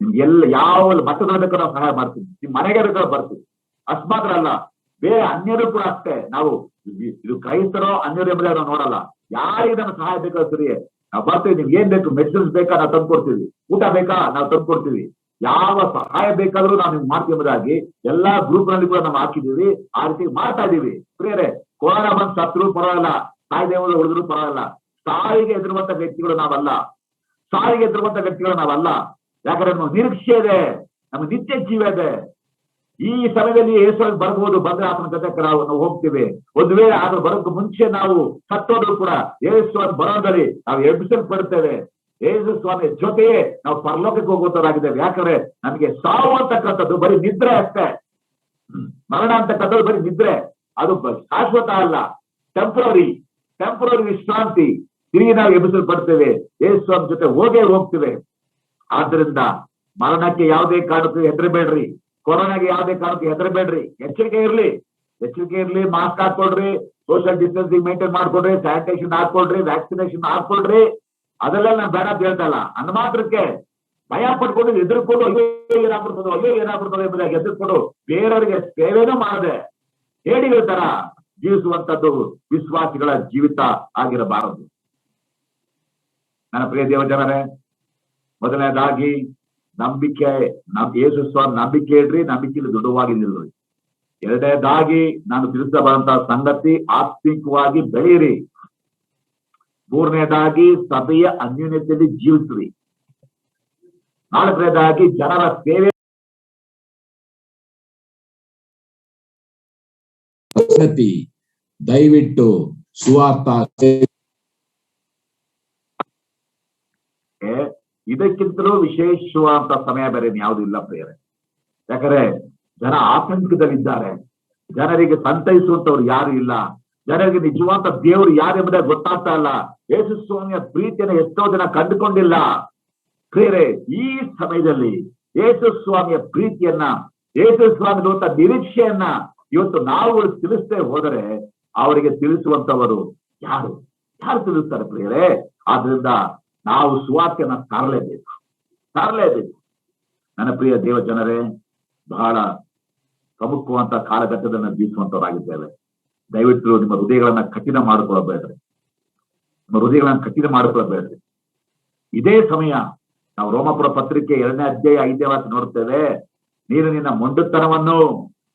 ನಿಮ್ಗೆ ಯಾವ ಮಟ್ಟದಲ್ಲಿ ಬೇಕಾದ್ರೂ ನಾವು ಸಹಾಯ ಮಾಡ್ತೀವಿ, ನಿಮ್ ಮನೆಗೆ ಬೇಕಾದ್ರೂ ಬರ್ತೀವಿ. ಅಷ್ಟು ಮಾತ್ರ ಅಲ್ಲ, ಬೇರೆ ಅನ್ಯರು ಕೂಡ ಅಷ್ಟೇ. ನಾವು ಇದು ಕ್ರೈಸ್ತರೋ ಅನ್ಯರು ಎಂಬುದೇ ನಾವು ನೋಡಲ್ಲ. ಯಾರಿಗೆ ನಮ್ಮ ಸಹಾಯ ಬೇಕಾದ್ರೂ ಸರಿ ನಾವು ಬರ್ತೀವಿ. ನಿಮ್ಗೆ ಏನ್ ಬೇಕು, ಮೆಡಿಸಿನ್ಸ್ ಬೇಕಾ ನಾವು ತಂದ್ಕೊಡ್ತೀವಿ, ಊಟ ಬೇಕಾ ನಾವು ತಂದ್ಕೊಡ್ತೀವಿ, ಯಾವ ಸಹಾಯ ಬೇಕಾದ್ರೂ ನಾವು ನಿಮ್ಗೆ ಮಾಡ್ತೀವಿ ಎಂಬುದಾಗಿ ಎಲ್ಲಾ ಗ್ರೂಪ್ ನಲ್ಲಿ ಕೂಡ ನಾವು ಹಾಕಿದೀವಿ. ಆ ರೀತಿ ಮಾಡ್ತಾ ಇದೀವಿ. ಪ್ರಿಯರೇ, ಕೊರೋನಾ ಬಂದ್ ಸತ್ರು ಪರವಾಗಿಲ್ಲ, ಸಾಯ್ದೇವರು ಉಳಿದ್ರು ಪರವಾಗಿಲ್ಲ, ಸಾವಿಗೆ ಎದುರುವಂತ ವ್ಯಕ್ತಿಗಳು ನಾವಲ್ಲ, ಸಾವಿಗೆ ಎದುರುವಂತ ವ್ಯಕ್ತಿಗಳು ನಾವಲ್ಲ. ಯಾಕಂದ್ರೆ ನಮ್ಗೆ ನಿರೀಕ್ಷೆ ಇದೆ, ನಮ್ಗೆ ನಿತ್ಯ ಜೀವ ಇದೆ. ಈ ಸಮಯದಲ್ಲಿ ಯೇಸುವಾಗಿ ಬರ್ಬೋದು, ಬಂದ್ರೆ ಆತನ ಜೊತೆ ನಾವು ಹೋಗ್ತೀವಿ. ಒಂದು ವೇಳೆ ಆದ್ರೂ ಬರೋದಕ್ಕೆ ಮುಂಚೆ ನಾವು ಸತ್ತೋದ್ರು ಕೂಡ ಯೇಸುವಾಗಿ ಬರೋದಲ್ಲಿ ನಾವು ಎಬ್ಬಿಸಲ್ಪಡ್ತೇವೆ. ಯೇಸು ಸ್ವಾಮಿ ಜೊತೆಯೇ ನಾವು ಪರಲೋಕಕ್ಕೆ ಹೋಗುವಂತವರಾಗಿದ್ದೇವೆ. ಯಾಕಂದ್ರೆ ನಮಗೆ ಸಾವು ಅಂತಕ್ಕಂಥದ್ದು ಬರೀ ನಿದ್ರೆ ಅಷ್ಟೇ, ಮರಣ ಅಂತಕ್ಕಂಥದ್ದು ಬರೀ ನಿದ್ರೆ, ಅದು ಶಾಶ್ವತ ಅಲ್ಲ, ಟೆಂಪ್ರರಿ ವಿಶ್ರಾಂತಿ. ತಿರುಗಿ ನಾವು ಎಬ್ಬಿಸಲ್ಪಡ್ತೇವೆ, ಯೇಸು ಸ್ವಾಮಿ ಜೊತೆ ಹೋಗ್ತೇವೆ. ಆದ್ರಿಂದ ಮರಣಕ್ಕೆ ಯಾವುದೇ ಕಾರಣಕ್ಕೂ ಹೆದರಬೇಡ್ರಿ, ಕೊರೋನಾಗೆ ಯಾವುದೇ ಕಾರಣಕ್ಕೂ ಹೆದರಬೇಡ್ರಿ. ಎಚ್ಚರಿಕೆ ಇರ್ಲಿ, ಮಾಸ್ಕ್ ಹಾಕೊಳ್ರಿ, ಸೋಷಿಯಲ್ ಡಿಸ್ಟೆನ್ಸಿಂಗ್ ಮೇಂಟೈನ್ ಮಾಡ್ಕೊಳ್ರಿ, ಸ್ಯಾನಿಟೇಷನ್ ಹಾಕೊಳ್ರಿ, ವ್ಯಾಕ್ಸಿನೇಷನ್ ಹಾಕೊಳ್ರಿ. ಅದೆಲ್ಲ ನಾನು ಬೇಡ ಅಂತ ಹೇಳ್ತಲ್ಲ. ಅಂದ ಮಾತ್ರಕ್ಕೆ ಭಯ ಪಡ್ಕೊಂಡು ಎದುರ್ಕೊಂಡು ಅಯ್ಯೋ ಏನಾಗ್ಬಿಡ್ತದೋ ಎಂಬುದಾಗಿ ಎದುರ್ಕೊಂಡು ಬೇರೆಯವರಿಗೆ ಸೇವೆನೂ ಮಾಡದೆ ಹೇಡಿಗಳ ತರ ಜೀವಿಸುವಂತದ್ದು ವಿಶ್ವಾಸಿಗಳ ಜೀವಿತ ಆಗಿರಬಾರದು. ನನ್ನ ಪ್ರಿಯ ದೇವಜನರೇ, ಮೊದಲನೇದಾಗಿ ನಂಬಿಕೆ, ಯೇಸು ಸ್ವಾಮಿ ನಂಬಿಕೆ ಇಡ್ರಿ, ನಂಬಿಕೆಯಲ್ಲಿ ದೃಢವಾಗಿ ನಿಲ್ರಿ. ಎರಡನೇದಾಗಿ ನಾನು ತಿಳಿಸಬಂತ ಸಂಗತಿ, ಆತ್ಮಿಕವಾಗಿ ಬೆಳೆಯಿರಿ. ಮೂರನೇದಾಗಿ ಸಭೆಯ ಅನ್ಯೋನ್ಯತೆಯಲ್ಲಿ ಜೀವಿಸ್ರಿ. ನಾಲ್ಕನೇದಾಗಿ ಜನರ ಸೇವೆ. ದಯವಿಟ್ಟು ಸುವಾರ್ಥ ಇದಕ್ಕಿಂತಲೂ ವಿಶೇಷವಾದಂತ ಸಮಯ ಬೇರೆ ಯಾವುದು ಇಲ್ಲ ಪ್ರಿಯರೇ. ಯಾಕಂದ್ರೆ ಜನ ಆತಂಕದಲ್ಲಿದ್ದಾರೆ, ಜನರಿಗೆ ಸಂತೈಸುವಂತವ್ರು ಯಾರು ಇಲ್ಲ, ಜನರಿಗೆ ನಿಜವಾದ ದೇವರು ಯಾರು ಎಂಬುದಾಗಿ ಗೊತ್ತಾಗ್ತಾ ಇಲ್ಲ. ಯೇಸು ಸ್ವಾಮಿಯ ಪ್ರೀತಿಯನ್ನು ಎಷ್ಟೋ ಜನ ಕಂಡುಕೊಂಡಿಲ್ಲ. ಪ್ರಿಯರೇ, ಈ ಸಮಯದಲ್ಲಿ ಯೇಸು ಸ್ವಾಮಿಯ ಪ್ರೀತಿಯನ್ನ, ಯೇಸು ಸ್ವಾಮಿ ನಿರೀಕ್ಷೆಯನ್ನ ಇವತ್ತು ನಾವು ತಿಳಿಸದೆ ಹೋದರೆ ಅವರಿಗೆ ತಿಳಿಸುವಂತವರು ಯಾರು ತಿಳಿಸ್ತಾರೆ ಪ್ರಿಯರೇ? ಆದ್ರಿಂದ ನಾವು ಸುವಾರ್ತೆಯನ್ನ ಸಾರಲೇಬೇಕು. ನನ್ನ ಪ್ರಿಯ ದೇವ ಜನರೇ, ಬಹಳ ಪ್ರಮುಖವಂತ ಕಾಲಘಟ್ಟದಲ್ಲಿ ಜೀವಿಸುವಂತವರಾಗಿದ್ದೇವೆ. ದಯವಿಟ್ಟು ನಿಮ್ಮ ಹೃದಯಗಳನ್ನ ಕಠಿಣ ಮಾಡಿಕೊಳ್ಳಬೇಡ್ರಿ. ಇದೇ ಸಮಯ ನಾವು ರೋಮಪುರ ಪತ್ರಿಕೆ 2ನೇ ಅಧ್ಯಾಯ 5ನೇ ವಾಕ್ಯ ನೋಡ್ತೇವೆ. ನೀನು ನಿನ್ನ ಮೊಂಡುತನವನ್ನು,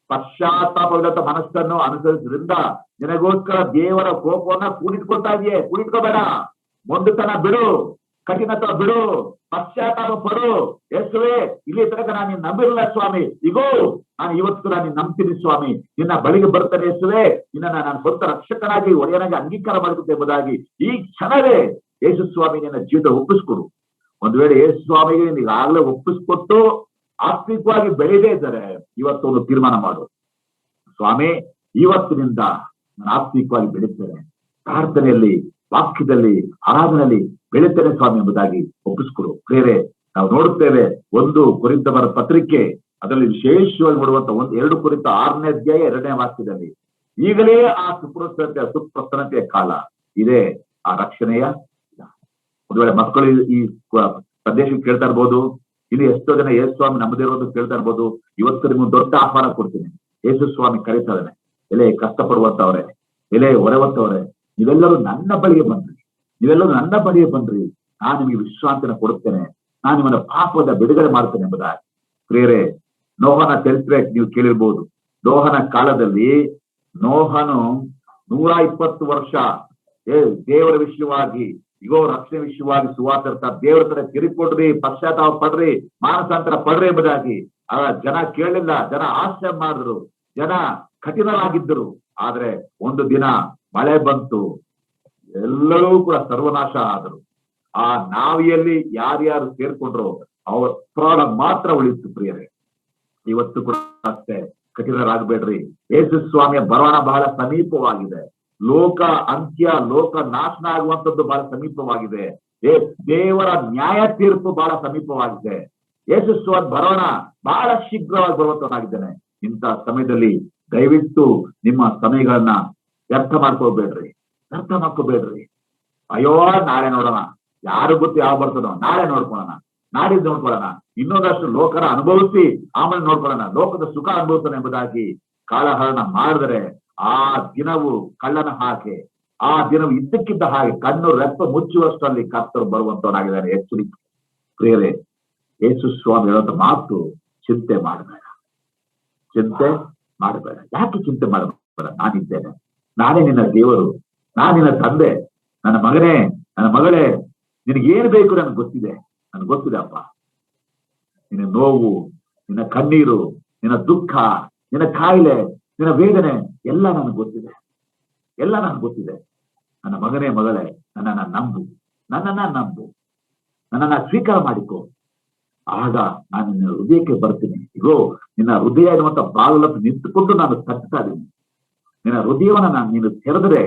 ಪಶ್ಚಾತ್ತಾಪವಿಲ್ಲದ ಮನಸ್ಸನ್ನು ಅನುಸರಿಸಿದ್ರಿಂದ ನಿನಗೋಸ್ಕರ ದೇವರ ಕೋಪವನ್ನ ಕೂಡಿಟ್ಕೋಬೇಡ. ಮೊಂಡುತನ ಬಿಡು, ಕಠಿಣತನ ಬಿಡು, ಪಶ್ಚಾತ್ತಾಪ ಪಡು. ಯೇಸುವೇ, ಇಲ್ಲಿ ತನಕ ನಾನು ನಿನ್ನ ನಂಬಿರಲಿಲ್ಲ ಸ್ವಾಮಿ, ಈಗೋ ನಾನು ಇವತ್ತು ನಾನು ನಂಬ್ತೀನಿ ಸ್ವಾಮಿ, ನಿನ್ನ ಬಳಿಗೆ ಬರ್ತಾನೆ ಯೇಸುವೇ, ನಿನ್ನ ನಾನು ಸ್ವಂತ ರಕ್ಷಕನಾಗಿ ಒಡೆಯನಾಗಿ ಅಂಗೀಕಾರ ಮಾಡುತ್ತೆ ಎಂಬುದಾಗಿ ಈ ಕ್ಷಣವೇ ಯೇಸು ಸ್ವಾಮಿ ನಿನ್ನ ಜೀವಿತ ಒಪ್ಪಿಸ್ಕೊಡು. ಒಂದು ವೇಳೆ ಯೇಸು ಸ್ವಾಮಿಗೆ ಈಗಾಗಲೇ ಒಪ್ಪಿಸ್ಕೊಟ್ಟು ಆತ್ಮಿಕವಾಗಿ ಬೆಳೆಯದೇ ಇದ್ದಾರೆ, ಇವತ್ತು ಒಂದು ತೀರ್ಮಾನ ಮಾಡು, ಸ್ವಾಮಿ ಇವತ್ತಿನಿಂದ ನಾನು ಆತ್ಮಿಕವಾಗಿ ಬೆಳೀತೇನೆ, ಪ್ರಾರ್ಥನೆಯಲ್ಲಿ, ವಾಕ್ಯದಲ್ಲಿ, ಆರಾಧನೆಯಲ್ಲಿ ಬೆಳೀತೇನೆ ಸ್ವಾಮಿ ಎಂಬುದಾಗಿ ಒಪ್ಪಿಸ್ಕೊಡು. ಪ್ರೇರೆ ನಾವು ನೋಡುತ್ತೇವೆ 1 ಕೊರಿಂಥದವರ ಪತ್ರಿಕೆ, ಅದರಲ್ಲಿ ವಿಶೇಷವಾಗಿ ನೋಡುವಂತ 2 ಕೊರಿಂಥ 6ನೇ ಅಧ್ಯಾಯ 2ನೇ ವಾಕ್ಯದಲ್ಲಿ ಈಗಲೇ ಆ ಸುಪ್ರಸನ್ನತೆಯ ಕಾಲ ಇದೆ, ಆ ರಕ್ಷಣೆಯ. ಒಂದು ವೇಳೆ ಮಕ್ಕಳು ಈ ಸಂದೇಶಕ್ಕೆ ಕೇಳ್ತಾ ಇರ್ಬೋದು, ಇಲ್ಲಿ ಎಷ್ಟೋ ಜನ ಯೇಸು ಸ್ವಾಮಿ ನಮ್ಮದೇ ಇರೋದು ಕೇಳ್ತಾ ಇರ್ಬೋದು. ಇವತ್ತು ನಿಮ್ಗೆ ದೊಡ್ಡ ಆಹ್ವಾನ ಕೊಡ್ತೀನಿ. ಯೇಸು ಸ್ವಾಮಿ ಕರೀತಾ ಇದ್ದಾನೆ, ಎಲೆ ಕಷ್ಟಪಡುವಂತವ್ರೆ, ಎಲೆ ಹೊರೆವಂತವ್ರೆ, ನೀವೆಲ್ಲರೂ ನನ್ನ ಬಳಿಗೆ ಬನ್ರಿ, ನೀವೆಲ್ಲರೂ ನನ್ನ ಬಳಿಗೆ ಬನ್ರಿ, ನಾನು ನಿಮಗೆ ವಿಶ್ರಾಂತಿನ ಕೊಡುತ್ತೇನೆ, ನಾನು ನಿಮ್ಮನ್ನ ಪಾಪದ ಬಿಡುಗಡೆ ಮಾಡ್ತೇನೆ ಎಂಬುದಾಗಿ. ಪ್ರಿಯರೇ, ನೋಹನ ಚರಿತ್ರೆ ನೀವು ಕೇಳಿರ್ಬೋದು. ನೋಹನ ಕಾಲದಲ್ಲಿ ನೋಹನು 120 ವರ್ಷ ದೇವರ ವಿಷಯವಾಗಿ, ಇಗೋ ರಕ್ಷಣೆ ವಿಷಯವಾಗಿ ಸುವಾರ್ತೆ ದೇವರ ತರ ತಿರುಗಿಕೊಡ್ರಿ, ಪಶ್ಚಾತ್ತಾಪ ಪಡ್ರಿ, ಮಾನಸಾಂತರ ಪಡ್ರಿ ಎಂಬುದಾಗಿ. ಜನ ಕೇಳಲಿಲ್ಲ, ಜನ ಆಶ್ರಯ ಮಾಡಿದ್ರು, ಜನ ಕಠಿಣರಾಗಿದ್ದರು. ಆದ್ರೆ ಒಂದು ದಿನ ಮಳೆ ಬಂತು, ಎಲ್ಲರೂ ಕೂಡ ಸರ್ವನಾಶ ಆದರು. ಆ ನಾವಿಯಲ್ಲಿ ಯಾರ್ಯಾರು ಸೇರ್ಕೊಂಡ್ರು ಅವ್ರ ಪ್ರಾಣ ಮಾತ್ರ ಉಳಿತು. ಪ್ರಿಯರೇ, ಇವತ್ತು ಕೂಡ ಅಷ್ಟೇ ಕಠಿಣರಾಗಬೇಡ್ರಿ. ಯೇಸು ಸ್ವಾಮಿಯ ಬರೋಣ ಬಹಳ ಸಮೀಪವಾಗಿದೆ. ಲೋಕ ಅಂತ್ಯ, ಲೋಕ ನಾಶನ ಆಗುವಂತದ್ದು ಬಹಳ ಸಮೀಪವಾಗಿದೆ. ದೇವರ ನ್ಯಾಯ ತೀರ್ಪು ಬಹಳ ಸಮೀಪವಾಗಿದೆ. ಯೇಸು ಸ್ವಾಮಿ ಬರೋಣ ಬಹಳ ಶೀಘ್ರವಾಗಿ ಬರುವಂತನಾಗಿದ್ದಾನೆ. ಇಂಥ ಸಮಯದಲ್ಲಿ ದಯವಿಟ್ಟು ನಿಮ್ಮ ಸಮಯಗಳನ್ನ ವ್ಯರ್ಥ ಮಾಡ್ಕೋಬೇಡ್ರಿ. ಅಯ್ಯೋ ನಾಳೆ ನೋಡೋಣ, ಯಾರು ಗೊತ್ತು ಯಾವ ಬರ್ತದೋ, ನಾಳೆ ನೋಡ್ಕೊಳ್ಳೋಣ, ನಾಡಿದ್ದು ನೋಡ್ಕೊಳ್ಳೋಣ, ಇನ್ನೊಂದಷ್ಟು ಲೋಕರ ಅನುಭವಿಸಿ ಆಮೇಲೆ ನೋಡ್ಕೊಳ್ಳೋಣ, ಲೋಕದ ಸುಖ ಅನುಭವಿಸೋಣ ಎಂಬುದಾಗಿ ಕಾಲಹರಣ ಮಾಡಿದರೆ ಆ ದಿನವು ಕಳ್ಳನ ಹಾಗೆ, ಆ ದಿನವು ಇದ್ದಕ್ಕಿದ್ದ ಹಾಗೆ ಕಣ್ಣು ರೆಪ್ಪ ಮುಚ್ಚುವಷ್ಟರಲ್ಲಿ ಕರ್ತರು ಬರುವಂತವನಾಗಿದ್ದಾನೆ. ಎಚ್ಚರಿಕೆ ಪ್ರಿಯರೇ, ಯೇಸು ಸ್ವಾಮಿ ಹೇಳುವಂತ ಮಾತು, ಚಿಂತೆ ಮಾಡಬೇಡ. ಯಾಕೆ ಚಿಂತೆ ಮಾಡಬೇಡ? ನಾನಿದ್ದೇನೆ, ನಾನೇ ನಿನ್ನ ದೇವರು, ನಾನು ನಿನ್ನ ತಂದೆ. ನನ್ನ ಮಗನೇ, ನನ್ನ ಮಗಳೇ, ನಿನಗೇನು ಬೇಕು ನನಗೆ ಗೊತ್ತಿದೆ ಅಪ್ಪ. ನಿನ್ನ ನೋವು, ನಿನ್ನ ಕಣ್ಣೀರು, ನಿನ್ನ ದುಃಖ, ನಿನ್ನ ಕಾಯಿಲೆ, ನಿನ್ನ ವೇದನೆ ಎಲ್ಲ ನನಗೆ ಗೊತ್ತಿದೆ. ನನ್ನ ಮಗನೇ, ಮಗಳೇ, ನನ್ನನ್ನ ನಂಬು, ನನ್ನನ್ನ ಸ್ವೀಕಾರ ಮಾಡಿಕೊ. ಆಗ ನಾನು ನಿನ್ನ ಹೃದಯಕ್ಕೆ ಬರ್ತೀನಿ. ಇಗೋ ನಿನ್ನ ಹೃದಯ ಎನ್ನುವಂತ ಬಾಗಿಲನ್ನು ನಿಂತುಕೊಂಡು ನಾನು ತಟ್ತಾ ಇದ್ದೀನಿ. ನಿನ್ನ ಹೃದಯವನ್ನ ನೀನು ತೆರೆದರೆ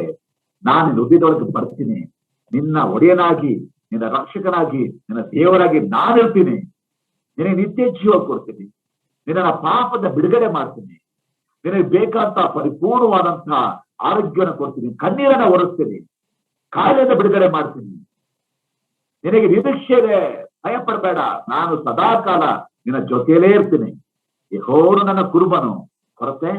ನಾನು ನಿನ್ನ ಹೃದಯದೊಳಗೆ ಬರ್ತೀನಿ. ನಿನ್ನ ಒಡೆಯನಾಗಿ, ನಿನ್ನ ರಕ್ಷಕನಾಗಿ, ನಿನ್ನ ದೇವರಾಗಿ ನಾನಿರ್ತೀನಿ. ನಿನಗೆ ನಿತ್ಯ ಜೀವ ಕೊಡ್ತೀನಿ. ನಿನ್ನ ಪಾಪದ ಬಿಡುಗಡೆ ಮಾಡ್ತೀನಿ. ನಿನಗೆ ಬೇಕಾದಂತ ಪರಿಪೂರ್ಣವಾದಂತಹ ಆರೋಗ್ಯವನ್ನು ಕೊಡ್ತೀನಿ. ಕಣ್ಣೀರನ್ನ ಒರೆಸ್ತೀನಿ. ಕಾಯಿಲೆಯಿಂದ ಬಿಡುಗಡೆ ಮಾಡ್ತೀನಿ. ನಿನಗೆ ನಿರೀಕ್ಷೆ ಇದೆ, ಭಯ ಪಡಬೇಡ. ನಾನು ಸದಾಕಾಲ ನಿನ್ನ ಜೊತೆಯಲ್ಲೇ ಇರ್ತೀನಿ. ಯೆಹೋವನು ನನ್ನ ಕುರುಬನು, ಕೊರತೆ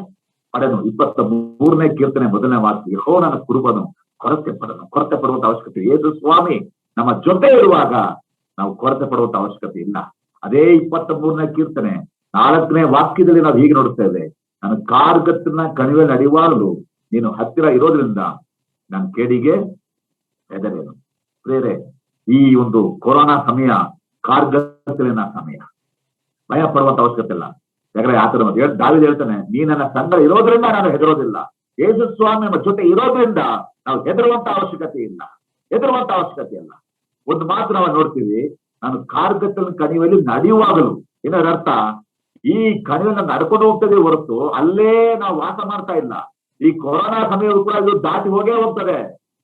ಪಡೆನು. 23ನೇ ಕೀರ್ತನೆ 1ನೇ ವಾಕ್ಯ. ಯೆಹೋವ ನನ್ನ ಕುರುಬನು, ಕೊರತೆ ಪಡುವಂತ ಅವಶ್ಯಕತೆ. ಯೇಸು ಸ್ವಾಮಿ ನಮ್ಮ ಜೊತೆ ಇರುವಾಗ ನಾವು ಕೊರತೆ ಪಡುವಂತ ಅವಶ್ಯಕತೆ ಇಲ್ಲ. ಅದೇ 23ನೇ ಕೀರ್ತನೆ 4ನೇ ವಾಕ್ಯದಲ್ಲಿ ನಾವು ಹೀಗೆ ನೋಡುತ್ತೇವೆ, ನನ್ನ ಕಾರ್ಗತ್ತನ್ನ ಕಣಿವೆ ನಡೆಯುವಾಗಲೂ ನೀನು ಹತ್ತಿರ ಇರೋದ್ರಿಂದ ನನ್ನ ಕೇಡಿಗೆ ಹೆದರೇನು. ಪ್ರೇರೆ, ಈ ಒಂದು ಕೊರೋನಾ ಸಮಯ ಕಾರ್ಗತ್ತಲಿನ ಸಮಯ. ಭಯ ಪಡುವಂತ ಅವಶ್ಯಕತೆ ಇಲ್ಲ. ಯಾಕಂದ್ರೆ ಆತರ ದಾವಿದ ಹೇಳ್ತಾನೆ, ನೀ ನನ್ನ ಸಂಗಡ ಇರೋದ್ರಿಂದ ನಾನು ಹೆದರೋದಿಲ್ಲ. ಯೇಸು ಸ್ವಾಮಿ ನಮ್ಮ ಜೊತೆ ಇರೋದ್ರಿಂದ ನಾವು ಹೆದರುವಂತ ಅವಶ್ಯಕತೆ ಇಲ್ಲ. ಒಂದು ಮಾತು ನಾವು ನೋಡ್ತೀವಿ, ನಾನು ಕಾರ್ಗತ್ತಲಿನ ಕಣಿವೆಯಲ್ಲಿ ನಡೆಯುವಾಗಲೂ, ಏನಾದ್ರ ಅರ್ಥ, ಈ ಕಣಿವೆಯನ್ನು ನಡ್ಕೊಂಡು ಹೋಗ್ತದೆ ಹೊರತು ಅಲ್ಲೇ ನಾವು ವಾಸ ಮಾಡ್ತಾ ಇಲ್ಲ. ಈ ಕೊರೋನಾ ಸಮಯವು ಕೂಡ ಇದು ದಾಟಿ ಹೋಗೇ ಹೋಗ್ತದೆ.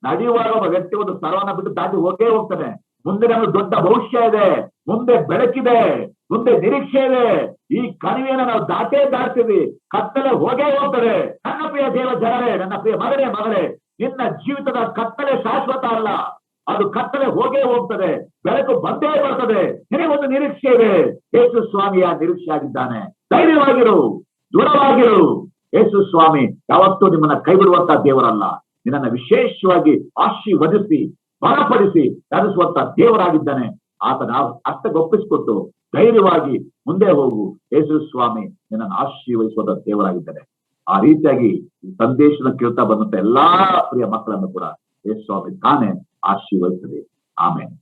ನಡೆಯುವಾಗ ಒಬ್ಬ ವ್ಯಕ್ತಿ ಒಂದು ಸ್ಥಳವನ್ನ ಬಿಟ್ಟು ದಾಟಿ ಹೋಗೇ ಹೋಗ್ತಾನೆ. ಮುಂದೆ ನಮಗೆ ದೊಡ್ಡ ಭವಿಷ್ಯ ಇದೆ, ಮುಂದೆ ಬೆಳಕಿದೆ, ಮುಂದೆ ನಿರೀಕ್ಷೆ ಇದೆ. ಈ ಕಣಿವೆಯನ್ನು ನಾವು ದಾಟ್ತೀವಿ, ಕತ್ತಲೆ ಹೋಗೇ ಹೋಗ್ತದೆ. ನನ್ನ ಪ್ರಿಯ ದೇವ ಜನರೇ, ನನ್ನ ಪ್ರಿಯ ಮಗನೇ, ನಿನ್ನ ಜೀವಿತದ ಕತ್ತಲೆ ಶಾಶ್ವತ ಅಲ್ಲ, ಅದು ಕತ್ತಲೆ ಹೋಗೇ ಹೋಗ್ತದೆ, ಬೆಳಕು ಬಂದೇ ಬರ್ತದೆ. ನಿನಗೊಂದು ನಿರೀಕ್ಷೆ ಇದೆ. ಯೇಸು ಸ್ವಾಮಿಯ ನಿರೀಕ್ಷೆ ಆಗಿದ್ದಾನೆ. ಧೈರ್ಯವಾಗಿರು, ದೃಢವಾಗಿರು. ಯೇಸು ಸ್ವಾಮಿ ಯಾವತ್ತೂ ನಿಮ್ಮನ್ನ ಕೈ ಬಿಡುವಂತ ದೇವರಲ್ಲ. ನಿನ್ನನ್ನ ವಿಶೇಷವಾಗಿ ಆಶೀರ್ವದಿಸಿ ಬಲಪಡಿಸಿ ನಡೆಸುವಂತ ದೇವರಾಗಿದ್ದಾನೆ. ಆತನ ಅಷ್ಟಗೊಪ್ಪಿಸಿಕೊಟ್ಟು ಧೈರ್ಯವಾಗಿ ಮುಂದೆ ಹೋಗು. ಯೇಸು ಸ್ವಾಮಿ ನಿನ್ನನ್ನು ಆಶೀರ್ವದಿಸುವಂತ ದೇವರಾಗಿದ್ದಾನೆ. ಆ ರೀತಿಯಾಗಿ ಈ ಸಂದೇಶನ ಕೇಳ್ತಾ ಬಂದಂತ ಎಲ್ಲಾ ಪ್ರಿಯ ಮಕ್ಕಳನ್ನು ಕೂಡ ಯೇಸು ಸ್ವಾಮಿ ತಾನೇ ಆಶೀರ್ವದಿಸಲಿ. ಆಮೇಲೆ